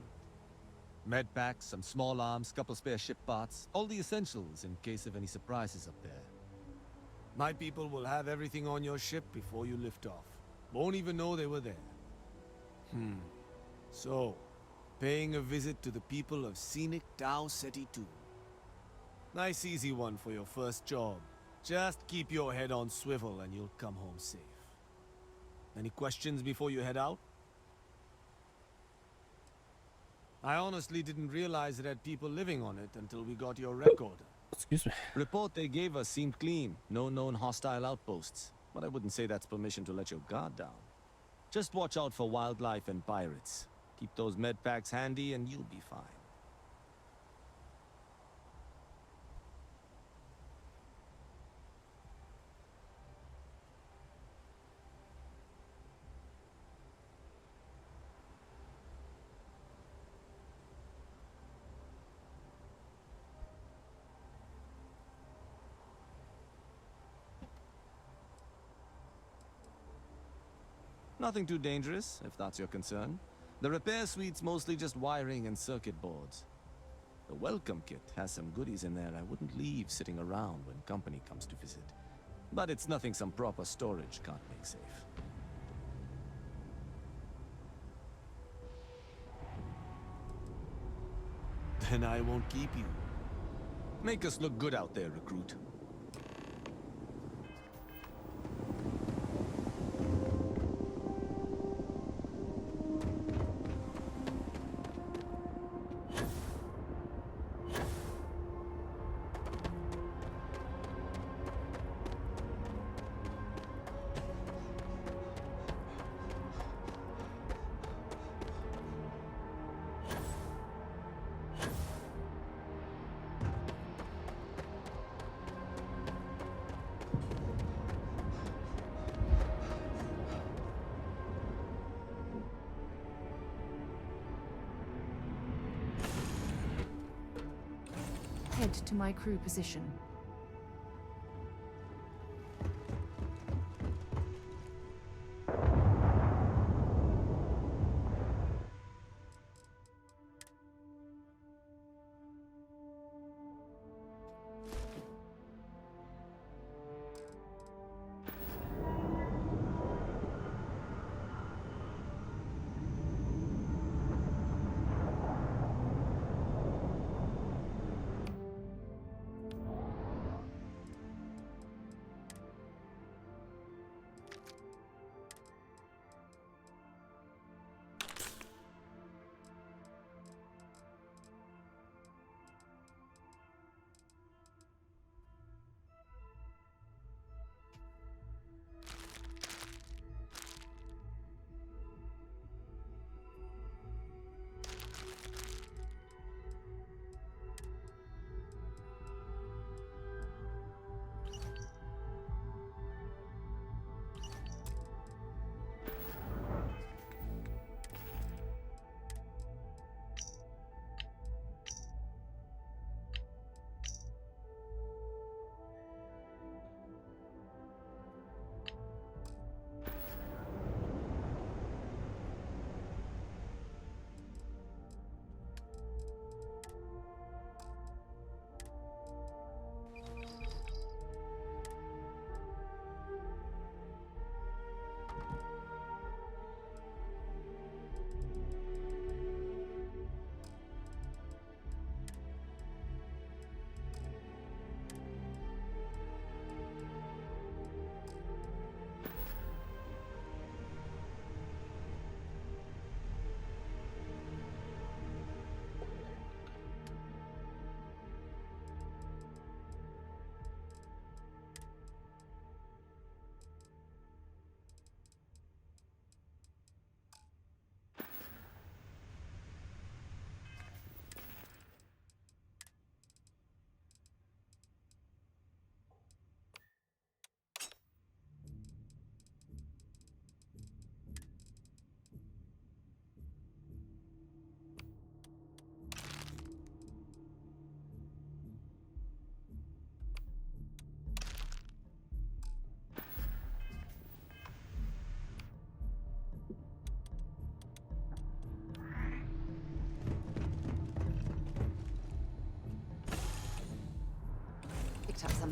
Med packs, some small arms, couple spare ship parts, all the essentials in case of any surprises up there. My people will have everything on your ship before you lift off. Won't even know they were there. So, paying a visit to the people of scenic Tau Ceti 2. Nice easy one for your first job. Just keep your head on swivel and you'll come home safe. Any questions before you head out? I honestly didn't realize it had people living on it until we got your recorder. Excuse me. Report they gave us seemed clean. No known hostile outposts. But I wouldn't say that's permission to let your guard down. Just watch out for wildlife and pirates. Keep those med packs handy and you'll be fine. Nothing too dangerous, if that's your concern. The repair suite's mostly just wiring and circuit boards. The welcome kit has some goodies in there I wouldn't leave sitting around when company comes to visit. But it's nothing some proper storage can't make safe. Then I won't keep you. Make us look good out there, recruit. point to my crew position.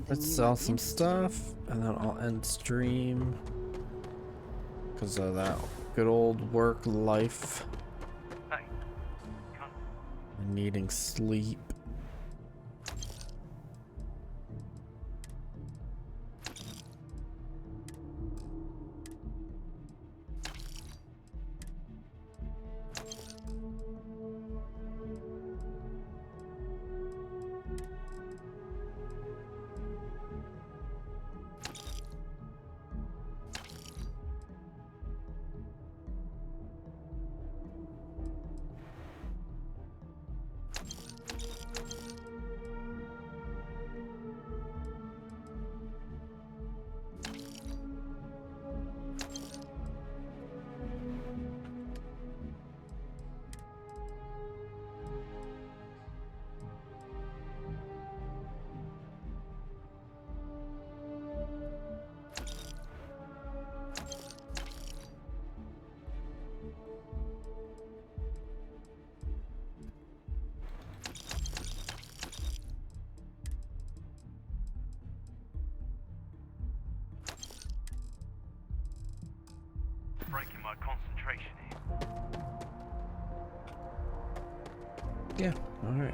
Let's sell some stuff, and then I'll end stream because of that good old work life and needing sleep. Breaking my concentration here. Yeah, alright.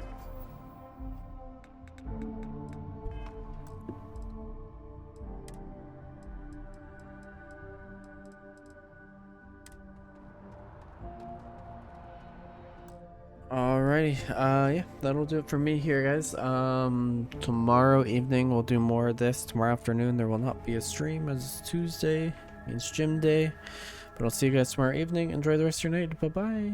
Alrighty, yeah, that'll do it for me here, guys. Tomorrow evening we'll do more of this. Tomorrow afternoon there will not be a stream as Tuesday means gym day. But I'll see you guys tomorrow evening. Enjoy the rest of your night. Bye-bye.